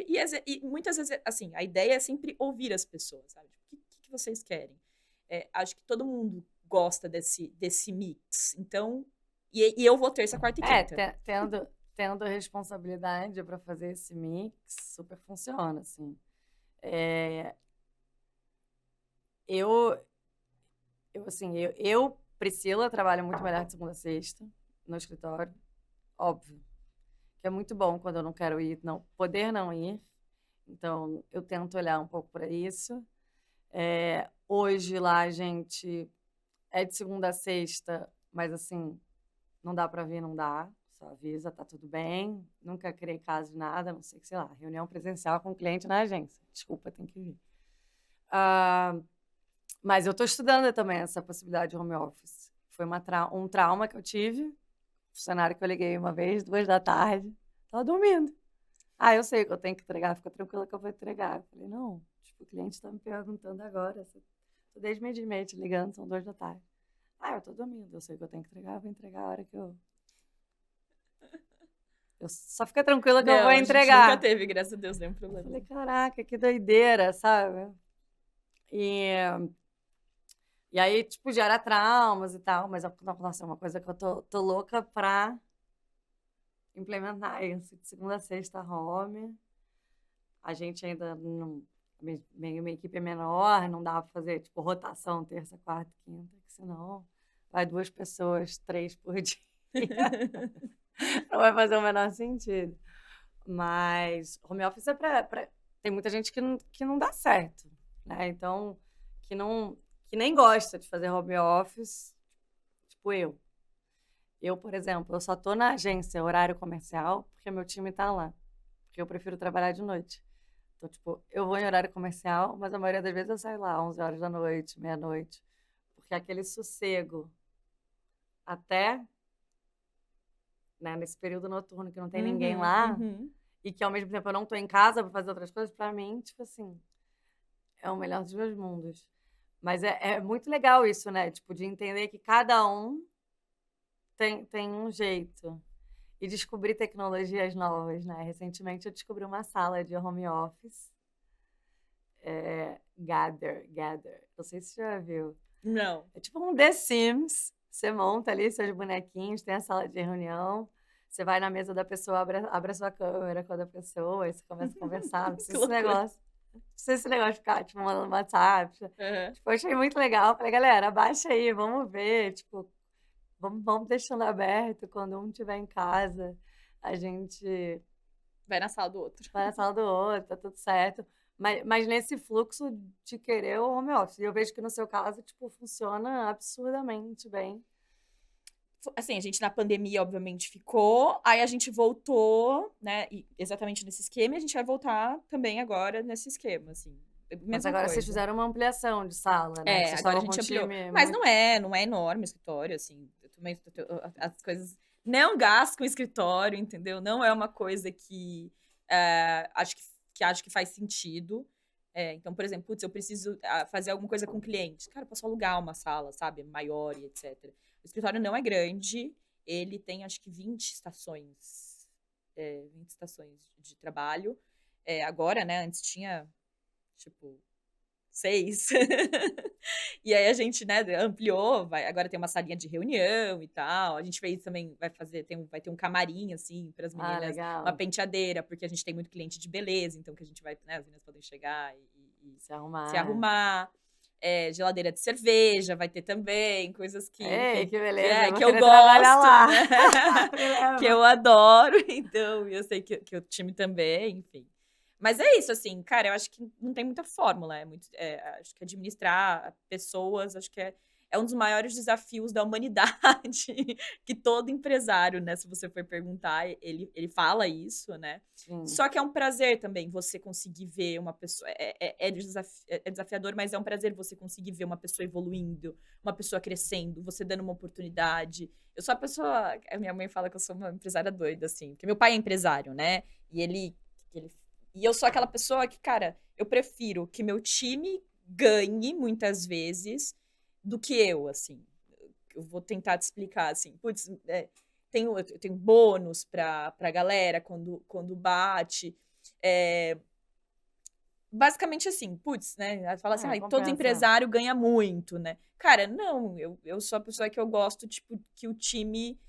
e muitas vezes, assim, a ideia é sempre ouvir as pessoas, sabe? O que vocês querem? Acho que todo mundo gosta desse mix. Então, e eu vou terça, quarta e quinta. Tendo responsabilidade para fazer esse mix, super funciona, assim. Eu, Priscila, trabalho muito melhor de segunda a sexta no escritório, óbvio. Que é muito bom quando eu não quero ir, poder não ir. Então, eu tento olhar um pouco para isso. Hoje lá a gente é de segunda a sexta, mas assim, não dá para vir, não dá. Só avisa, tá tudo bem. Nunca criei caso de nada, a não sei que, sei lá, reunião presencial com o cliente na agência. Desculpa, tem que vir. Mas eu estou estudando também essa possibilidade de home office. Foi um trauma que eu tive. Funcionário que eu liguei uma vez, 2 da tarde, tava dormindo. Eu sei que eu tenho que entregar, fica tranquila que eu vou entregar. Eu falei, não, o cliente tá me perguntando agora. Tô desde meio-dia te ligando, são 2 da tarde. Eu tô dormindo, eu sei que eu tenho que entregar, eu vou entregar a hora que eu só fica tranquila que eu vou entregar. A gente nunca teve, graças a Deus, nenhum problema. Eu falei, caraca, que doideira, sabe? E aí, gera traumas e tal, mas, nossa, é uma coisa que eu tô louca pra implementar isso. De segunda a sexta, home. A gente ainda não... Minha equipe é menor, não dá pra fazer, rotação terça, quarta e quinta, que senão vai 2 pessoas, 3 por dia. Não vai fazer o menor sentido. Mas home office é tem muita gente que não dá certo, né? Então, que nem gosta de fazer home office, tipo eu. Eu, por exemplo, eu só tô na agência horário comercial porque meu time tá lá. Porque eu prefiro trabalhar de noite. Então, eu vou em horário comercial, mas a maioria das vezes eu saio lá 11 horas da noite, meia-noite. Porque aquele sossego até, né, nesse período noturno que não tem ninguém lá e que ao mesmo tempo eu não tô em casa para fazer outras coisas, para mim, assim, é o melhor dos meus mundos. Mas é muito legal isso, né? De entender que cada um tem um jeito. E descobrir tecnologias novas, né? Recentemente eu descobri uma sala de home office. Gather. Não sei se você já viu. Não. É tipo um The Sims. Você monta ali seus bonequinhos, tem a sala de reunião. Você vai na mesa da pessoa, abre a sua câmera com a da pessoa, e você começa a conversar. Não precisa esse negócio de ficar, mandando WhatsApp. Eu achei muito legal. Falei, galera, abaixa aí, vamos ver. Vamos deixando aberto. Quando um estiver em casa, a gente... vai na sala do outro. Vai na sala do outro, tá tudo certo. Mas nesse fluxo de querer o home office. E eu vejo que no seu caso, funciona absurdamente bem. Assim, a gente na pandemia, obviamente, ficou. Aí a gente voltou, né? Exatamente nesse esquema. E a gente vai voltar também agora nesse esquema, assim. Mas agora vocês fizeram uma ampliação de sala, né? Agora a gente ampliou. Mas não é enorme o escritório, assim. As coisas... Não gasto com escritório, entendeu? Não é uma coisa que acho que faz sentido. Então, por exemplo, eu preciso fazer alguma coisa com o cliente. Cara, eu posso alugar uma sala, sabe? Maior e etc. O escritório não é grande. Ele tem, acho que, 20 estações. 20 estações de trabalho. Agora, né? Antes tinha, 6. E aí a gente, né, ampliou, agora tem uma salinha de reunião e tal. A gente fez também, vai ter um camarim, assim, para as meninas, legal. Uma penteadeira, porque a gente tem muito cliente de beleza, então que a gente vai, né, as meninas podem chegar e se arrumar. Geladeira de cerveja vai ter também, coisas que... que beleza, que eu gosto, lá. né? Que eu adoro, então, eu sei que o time também, enfim. Mas é isso, assim, cara, eu acho que não tem muita fórmula, acho que administrar pessoas, acho que é é um dos maiores desafios da humanidade, que todo empresário, né, se você for perguntar, ele fala isso, né? Sim. Só que é um prazer também você conseguir ver uma pessoa. É desafiador, mas é um prazer você conseguir ver uma pessoa evoluindo, uma pessoa crescendo, você dando uma oportunidade. Eu sou a pessoa. A minha mãe fala que eu sou uma empresária doida, assim, porque meu pai é empresário, né? E eu sou aquela pessoa que, cara, eu prefiro que meu time ganhe muitas vezes do que eu, assim. Eu vou tentar te explicar, assim. Putz, eu tenho bônus pra galera quando bate. Basicamente assim, putz, né? Fala assim, todo Compensa. empresário ganha muito, né? Cara, não, eu sou a pessoa que eu gosto, tipo, que o time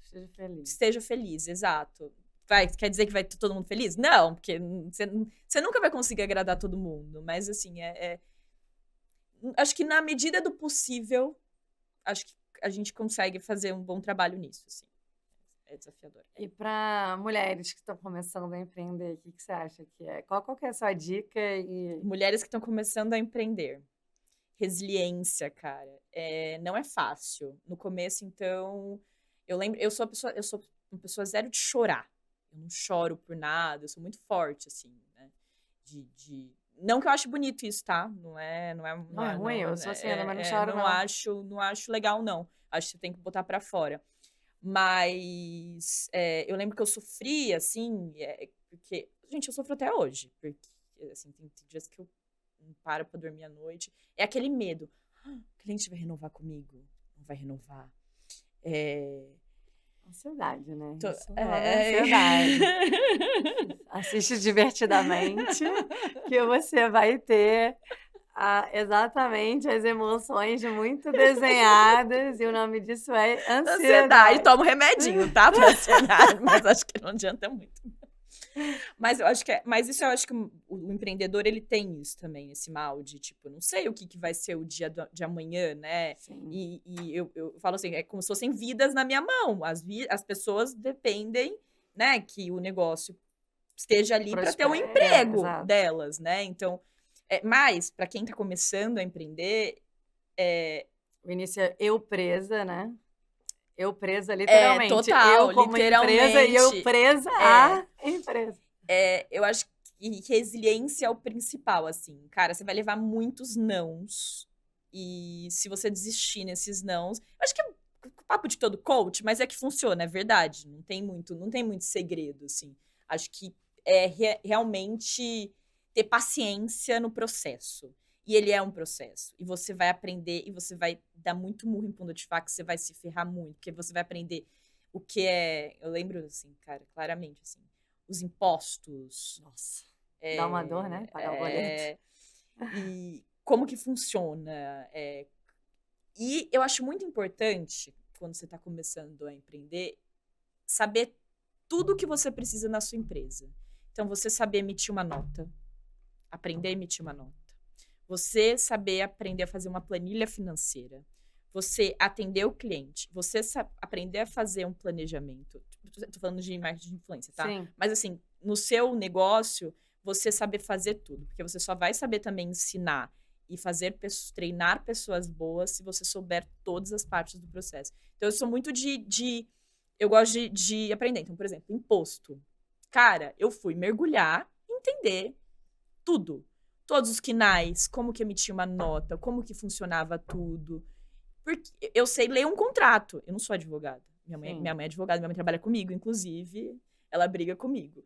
Esteja feliz. esteja feliz, exato. Quer dizer que vai ter todo mundo feliz? Não, porque você nunca vai conseguir agradar todo mundo. Mas, assim, acho que na medida do possível, acho que a gente consegue fazer um bom trabalho nisso, assim. É desafiador. E para mulheres que estão começando a empreender, o que você acha que é? Qual que é a sua dica? Mulheres que estão começando a empreender. Resiliência, cara. Não é fácil. No começo, então, eu sou uma pessoa zero de chorar. Eu não choro por nada, eu sou muito forte, assim, né? Não que eu ache bonito isso, tá? Não é ruim, eu sou assim, mas não choro, não. Não acho legal, não. Acho que você tem que botar pra fora. Mas eu lembro que eu sofri, assim, porque... Gente, eu sofro até hoje. Porque, assim, tem dias que eu não paro pra dormir à noite. É aquele medo. O cliente vai renovar comigo? Não vai renovar? Ansiedade, né? Tô- Isso é ansiedade. Assiste divertidamente, que você vai ter exatamente as emoções muito desenhadas, e o nome disso é ansiedade. Toma um remedinho, tá? Pra ansiedade, mas acho que não adianta muito. Mas isso eu acho que o empreendedor, ele tem isso também, esse mal de, tipo, não sei o que vai ser o dia de amanhã, né? Sim. E eu falo assim, é como se fossem vidas na minha mão. As pessoas dependem, né, que o negócio esteja ali para ter um emprego delas, né? Então, mas para quem tá começando a empreender, o início é eu presa, né? Eu presa, literalmente. Total, eu como literalmente. Empresa e eu presa à empresa. Eu acho que resiliência é o principal, assim. Cara, você vai levar muitos nãos. E se você desistir nesses nãos... Acho que é o papo de todo coach, mas é que funciona, é verdade. Não tem muito segredo, assim. Acho que realmente ter paciência no processo. E ele é um processo. E você vai aprender, e você vai dar muito murro em ponta de faca, você vai se ferrar muito, porque você vai aprender o que é... Eu lembro, assim, cara, claramente, assim, os impostos. Nossa, dá uma dor, né? Pagar o boleto. E como que funciona. E eu acho muito importante, quando você está começando a empreender, saber tudo o que você precisa na sua empresa. Então, você saber emitir uma nota, aprender a emitir uma nota. Você saber aprender a fazer uma planilha financeira. Você atender o cliente. Você aprender a fazer um planejamento. Tô falando de marketing de influência, tá? Sim. Mas, assim, no seu negócio, você saber fazer tudo. Porque você só vai saber também ensinar e treinar pessoas boas se você souber todas as partes do processo. Então, eu sou muito eu gosto de aprender. Então, por exemplo, imposto. Cara, eu fui mergulhar e entender tudo. Todos os quinais, como que emitia uma nota, como que funcionava tudo. Porque eu sei ler um contrato. Eu não sou advogada. Minha mãe é advogada, minha mãe trabalha comigo, inclusive. Ela briga comigo.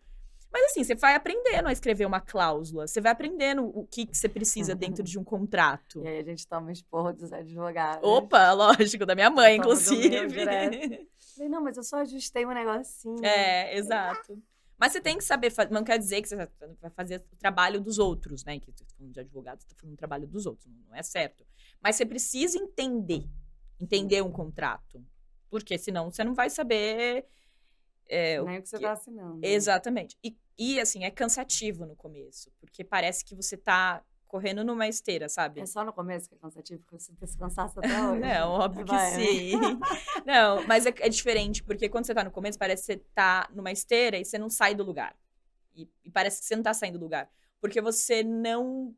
Mas assim, você vai aprendendo a escrever uma cláusula. Você vai aprendendo o que você precisa dentro de um contrato. E aí a gente toma um esporro dos advogados. Opa, lógico, da minha mãe, inclusive. Falei, não, mas eu só ajustei um negocinho. Exato. Mas você tem que saber fazer. Não quer dizer que você vai fazer o trabalho dos outros, né? Que você tá falando de advogado, você tá falando do trabalho dos outros. Não é certo. Mas você precisa entender um contrato. Porque senão você não vai saber. Nem o que você tá assinando. Exatamente. E assim, é cansativo no começo. Porque parece que você tá correndo numa esteira, sabe? É só no começo que é cansativo, porque você tem esse cansaço até hoje. Não, óbvio que sim. Não, mas é diferente, porque quando você tá no começo, parece que você tá numa esteira e você não sai do lugar. E parece que você não tá saindo do lugar. Porque você não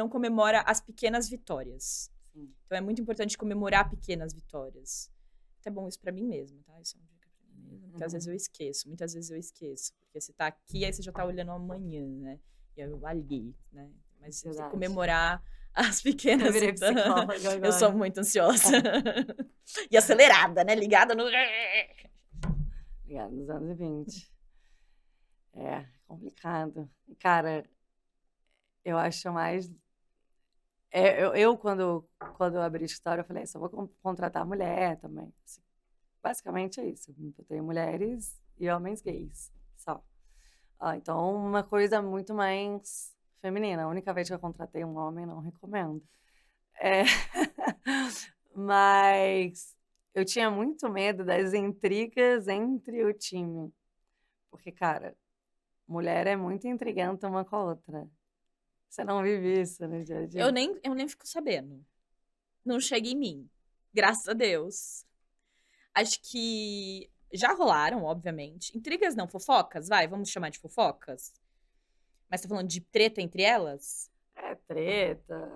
comemora as pequenas vitórias. Sim. Então é muito importante comemorar pequenas vitórias. Até bom isso pra mim mesma, tá? Isso é uma dica pra mim mesma. Porque às vezes eu esqueço, muitas vezes eu esqueço. Porque você tá aqui, aí você já tá olhando amanhã, né? E eu ali, né? Mas você tem que comemorar as pequenas vitórias. Eu sou muito ansiosa. E acelerada, né? Ligada no... Ligada nos anos 20. É complicado. Cara, eu acho mais... quando eu abri a história, eu falei, só vou contratar mulher também. Basicamente é isso. Eu tenho mulheres e homens gays, só. Então, uma coisa muito mais feminina. A única vez que eu contratei um homem, não recomendo. Mas eu tinha muito medo das intrigas entre o time. Porque, cara, mulher é muito intrigante uma com a outra. Você não vive isso no dia a dia? Eu nem fico sabendo. Não chega em mim. Graças a Deus. Acho que já rolaram, obviamente. Intrigas não, fofocas, vai, vamos chamar de fofocas. Mas tá falando de treta entre elas? Treta.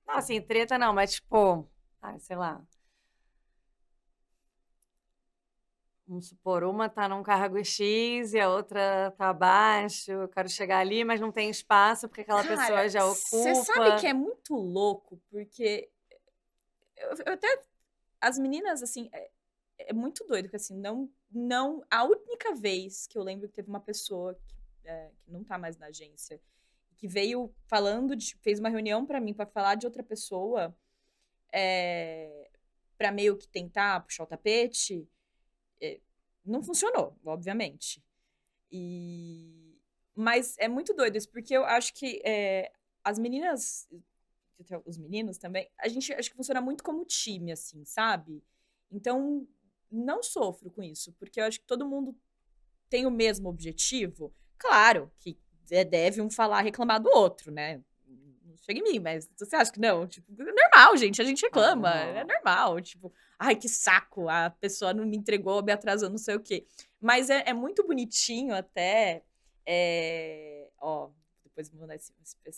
Não, assim, treta não, mas tipo, sei lá. Vamos supor, uma tá num cargo X e a outra tá abaixo. Eu quero chegar ali, mas não tem espaço porque aquela pessoa já ocupa. Você sabe que é muito louco, porque eu até... As meninas, assim, é muito doido, porque assim, não... A única vez que eu lembro que teve uma pessoa que não tá mais na agência, que veio falando, fez uma reunião pra mim pra falar de outra pessoa, pra meio que tentar puxar o tapete, não funcionou, obviamente. Mas é muito doido isso, porque eu acho que as meninas, os meninos também, a gente acho que funciona muito como time, assim, sabe? Então, não sofro com isso, porque eu acho que todo mundo tem o mesmo objetivo. Claro que deve um reclamar do outro, né? Não chega em mim, mas você acha que não? Tipo, é normal, gente, a gente reclama, é normal. Tipo, ai, que saco, a pessoa não me entregou, me atrasou, não sei o quê. Mas é muito bonitinho até, depois vou mandar esse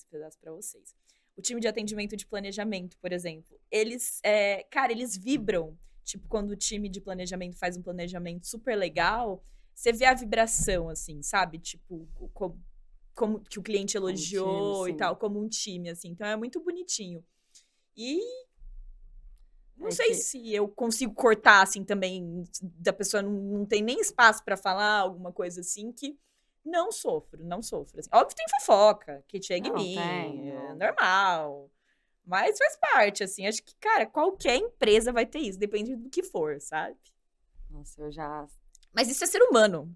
pedaço pra vocês. O time de atendimento de planejamento, por exemplo, eles, cara, eles vibram. Tipo, quando o time de planejamento faz um planejamento super legal, você vê a vibração, assim, sabe? Tipo, como que o cliente elogiou time, e tal, como um time, assim. Então, é muito bonitinho. E não sei se eu consigo cortar, assim, também, da pessoa não tem nem espaço pra falar alguma coisa assim, que não sofro. Assim. Óbvio que tem fofoca, que chega em mim, é normal. Mas faz parte, assim. Acho que, cara, qualquer empresa vai ter isso, depende do que for, sabe? Nossa, eu já... Mas isso é ser humano.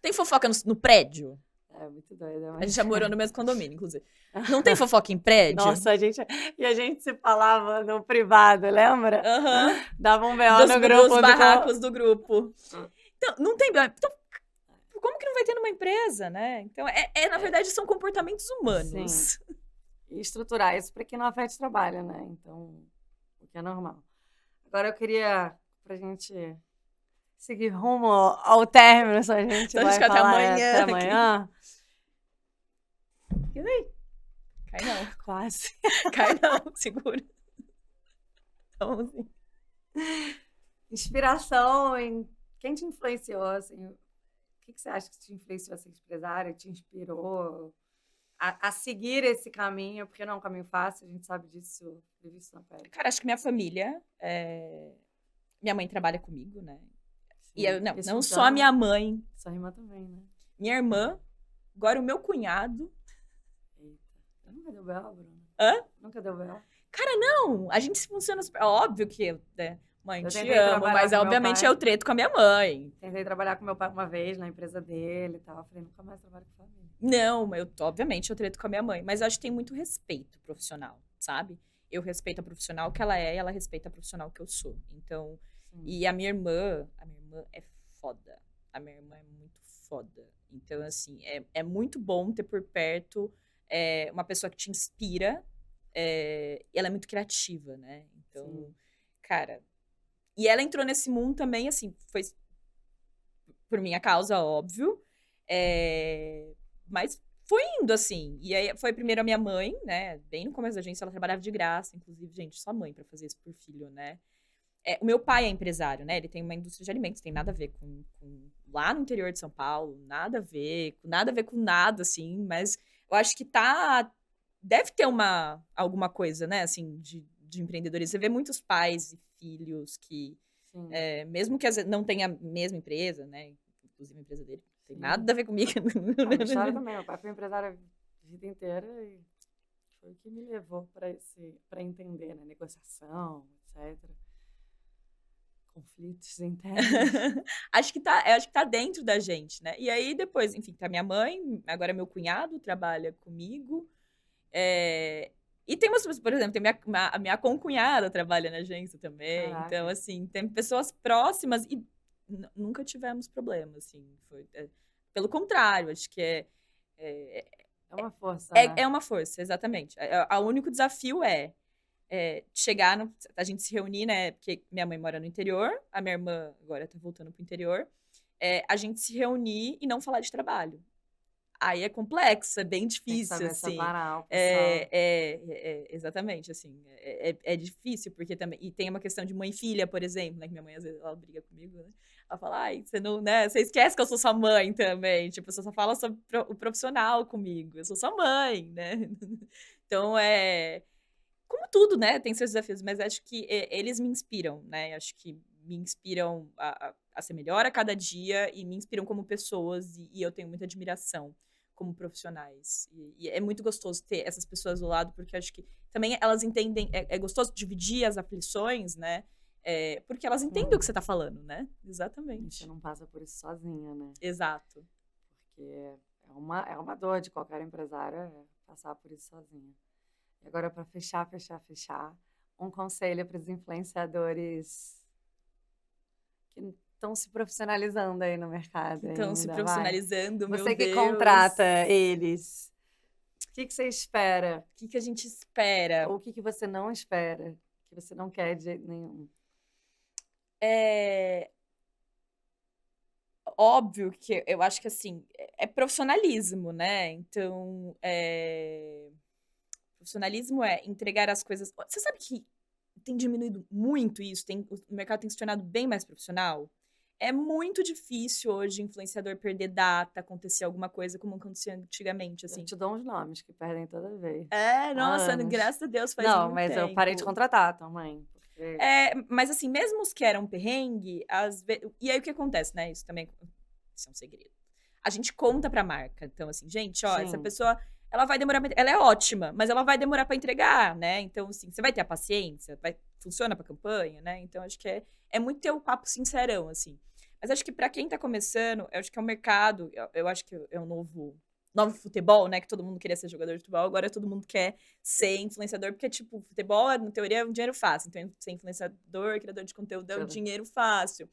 Tem fofoca no prédio? É muito doida. Mas... A gente já morou no mesmo condomínio, inclusive. Não tem fofoca em prédio? Nossa, a gente se falava no privado, lembra? Dava um B.O. no grupo. Dos barracos do grupo. Então, não tem... Então, como que não vai ter numa empresa, né? Então, na verdade, são comportamentos humanos. Sim. E estruturar isso para que não afete o trabalho, né? Então, o que é normal. Agora eu queria, pra gente seguir rumo ao término, só a gente então, vai falar até amanhã. E daí? Cai não. Quase. Cai não, segura. Então, assim. Inspiração em... Quem te influenciou, assim? O que você acha que te influenciou a ser empresária? Te inspirou a seguir esse caminho? Porque não é um caminho fácil, a gente sabe disso, vive isso na pele. Cara, acho que minha família... Minha mãe trabalha comigo, né? Sim, e eu, não só a minha mãe. Sua irmã também, né? Minha irmã. Agora o meu cunhado. Eita. Nunca deu B.O., Bruna? Hã? Nunca deu B.O.? Cara, não. A gente funciona super... Óbvio que... Mãe, te amo, mas obviamente eu treto com a minha mãe. Tentei trabalhar com meu pai uma vez na empresa dele e tal. Falei, nunca mais trabalho com família. Não, obviamente eu treto com a minha mãe. Mas eu acho que tem muito respeito profissional, sabe? Eu respeito a profissional que ela é e ela respeita a profissional que eu sou. Então, e a minha irmã é foda. A minha irmã é muito foda. Então, assim, é muito bom ter por perto uma pessoa que te inspira. E ela é muito criativa, né? Então, cara... E ela entrou nesse mundo também, assim, foi por minha causa, óbvio. Mas foi indo, assim. E aí foi primeiro a minha mãe, né? Bem no começo da agência, ela trabalhava de graça. Inclusive, gente, só mãe pra fazer isso por filho, né? O meu pai é empresário, né? Ele tem uma indústria de alimentos, tem nada a ver com lá no interior de São Paulo, nada a ver com nada, assim. Mas eu acho que deve ter alguma coisa, né? Assim, de empreendedorismo. Você vê muitos pais e filhos que, Sim, mesmo que não tenha a mesma empresa, né? Inclusive a empresa dele, não tem sim. nada a ver comigo. A minha história também. Meu pai foi empresário a vida inteira e foi o que me levou para entender, né? Negociação, etc. Conflitos internos. Eu acho que tá dentro da gente, né? E aí depois, enfim, tá minha mãe, agora meu cunhado trabalha comigo. E tem umas pessoas, por exemplo, a minha concunhada trabalha na agência também. Caraca. Então, assim, tem pessoas próximas e nunca tivemos problema, assim. Pelo contrário, acho que É uma força, né? é uma força, exatamente. O único desafio chegar a gente se reunir, né? Porque minha mãe mora no interior, a minha irmã agora tá voltando pro interior. A gente se reunir e não falar de trabalho. Aí é complexo, é bem Tem que difícil, saber assim. separar o pessoal. Exatamente, assim. É difícil, porque também. E tem uma questão de mãe e filha, por exemplo, né? Que minha mãe, às vezes, ela briga comigo, né? Ela fala, ai, você não, né? Você esquece que eu sou sua mãe também. Tipo, você só fala sobre o profissional comigo. Eu sou sua mãe, né? Então, como tudo, né? Tem seus desafios, mas acho que eles me inspiram, né? Acho que me inspiram a ser melhor a cada dia e me inspiram como pessoas e eu tenho muita admiração como profissionais. E é muito gostoso ter essas pessoas do lado, porque acho que também elas entendem, é gostoso dividir as aflições, né? Porque elas entendem o que você tá falando, né? Você Exatamente. não passa por isso sozinha, né? Exato. Porque é uma dor de qualquer empresária passar por isso sozinha. E agora, para fechar, um conselho para os influenciadores que estão se profissionalizando aí no mercado Que estão se ainda, vai. profissionalizando, meu Você que Deus. contrata eles, o que você espera? O que a gente espera? Ou o que você não espera? Que você não quer de jeito nenhum? Óbvio que eu acho que, assim, é profissionalismo, né? Então, profissionalismo é entregar as coisas. Você sabe que tem diminuído muito isso? O mercado tem se tornado bem mais profissional? É muito difícil hoje influenciador perder data, acontecer alguma coisa como acontecia antigamente, Eu assim. te dou uns nomes que perdem toda vez. Há Nossa, anos. graças a Deus faz Não, muito mas eu parei de tempo. contratar também. Porque Mas assim, mesmo os que eram perrengue, às vezes. E aí o que acontece, né? Isso é um segredo. A gente conta pra marca. Então, assim, gente, ó, essa Sim. pessoa, ela vai demorar. Ela é ótima, mas ela vai demorar pra entregar, né? Então, assim, você vai ter a paciência, funciona pra campanha, né? Então, acho que é muito ter o papo sincerão, assim. Mas acho que pra quem tá começando, eu acho que é um mercado, eu acho que é um novo futebol, né? Que todo mundo queria ser jogador de futebol, agora todo mundo quer ser influenciador, porque, tipo, futebol, na teoria, é um dinheiro fácil. Então, ser influenciador, criador de conteúdo é um dinheiro fácil.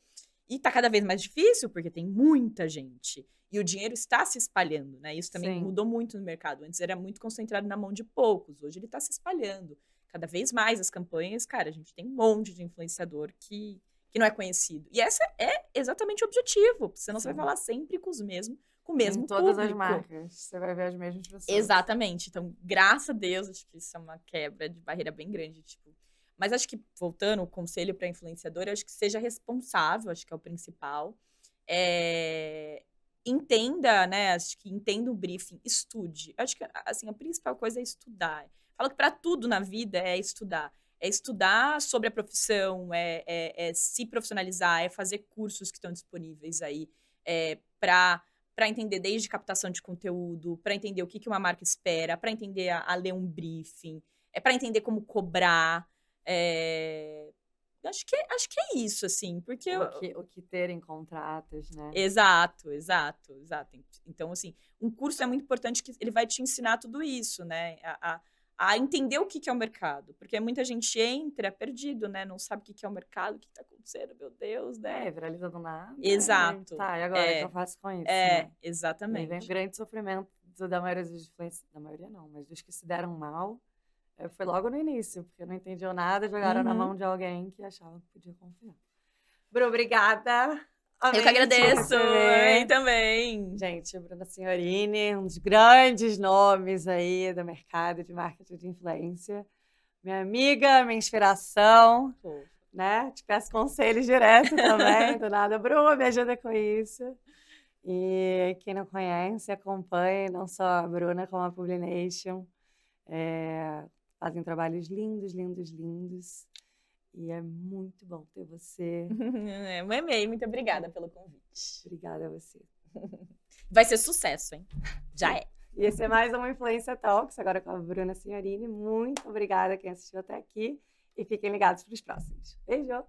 E tá cada vez mais difícil, porque tem muita gente. E o dinheiro está se espalhando, né? Isso também Sim. mudou muito no mercado. Antes era muito concentrado na mão de poucos. Hoje ele tá se espalhando. Cada vez mais as campanhas, cara, a gente tem um monte de influenciador que não é conhecido. E esse é exatamente o objetivo. Senão você vai falar sempre com o mesmo Em todas as público. marcas. Você vai ver as mesmas pessoas. Exatamente. Então, graças a Deus, acho que isso é uma quebra de barreira bem grande, tipo. Mas acho que, voltando, o conselho para influenciador, acho que seja responsável, acho que é o principal. Entenda, né? Acho que entenda o briefing, estude. Acho que, assim, a principal coisa é estudar. Falo que para tudo na vida é estudar. É estudar sobre a profissão, é se profissionalizar, é fazer cursos que estão disponíveis aí para entender desde captação de conteúdo, para entender o que uma marca espera, para entender a ler um briefing, para entender como cobrar. Acho que é isso, assim, porque... O que ter em contratos, né? Exato. Então, assim, um curso é muito importante que ele vai te ensinar tudo isso, né? A entender o que é o mercado. Porque muita gente entra perdido, né? Não sabe o que é o mercado, o que tá acontecendo, meu Deus, né? Viraliza do nada. Exato. Tá, e agora o que eu faço com isso? Né? Exatamente. E aí vem o grande sofrimento da maioria dos influencers, da maioria não, mas dos que se deram mal, foi logo no início, porque não entendiam nada, jogaram na mão de alguém que achava que podia confiar. Bru, obrigada. Eu que te agradeço. receber. Amei também. Gente, Bruna Signorini, um dos grandes nomes aí do mercado de marketing de influência. Minha amiga, minha inspiração, Pô. né? Te peço conselhos direto também, do nada. Bruna, me ajuda com isso. E quem não conhece, acompanhe não só a Bruna, como a Publination. Fazem trabalhos lindos, lindos, lindos. E é muito bom ter você. Amei, muito obrigada pelo convite. Obrigada a você. Vai ser sucesso, hein? Já é. E esse é mais uma Influência Talks, agora com a Bruna Signorini. Muito obrigada a quem assistiu até aqui. E fiquem ligados para os próximos. Beijo!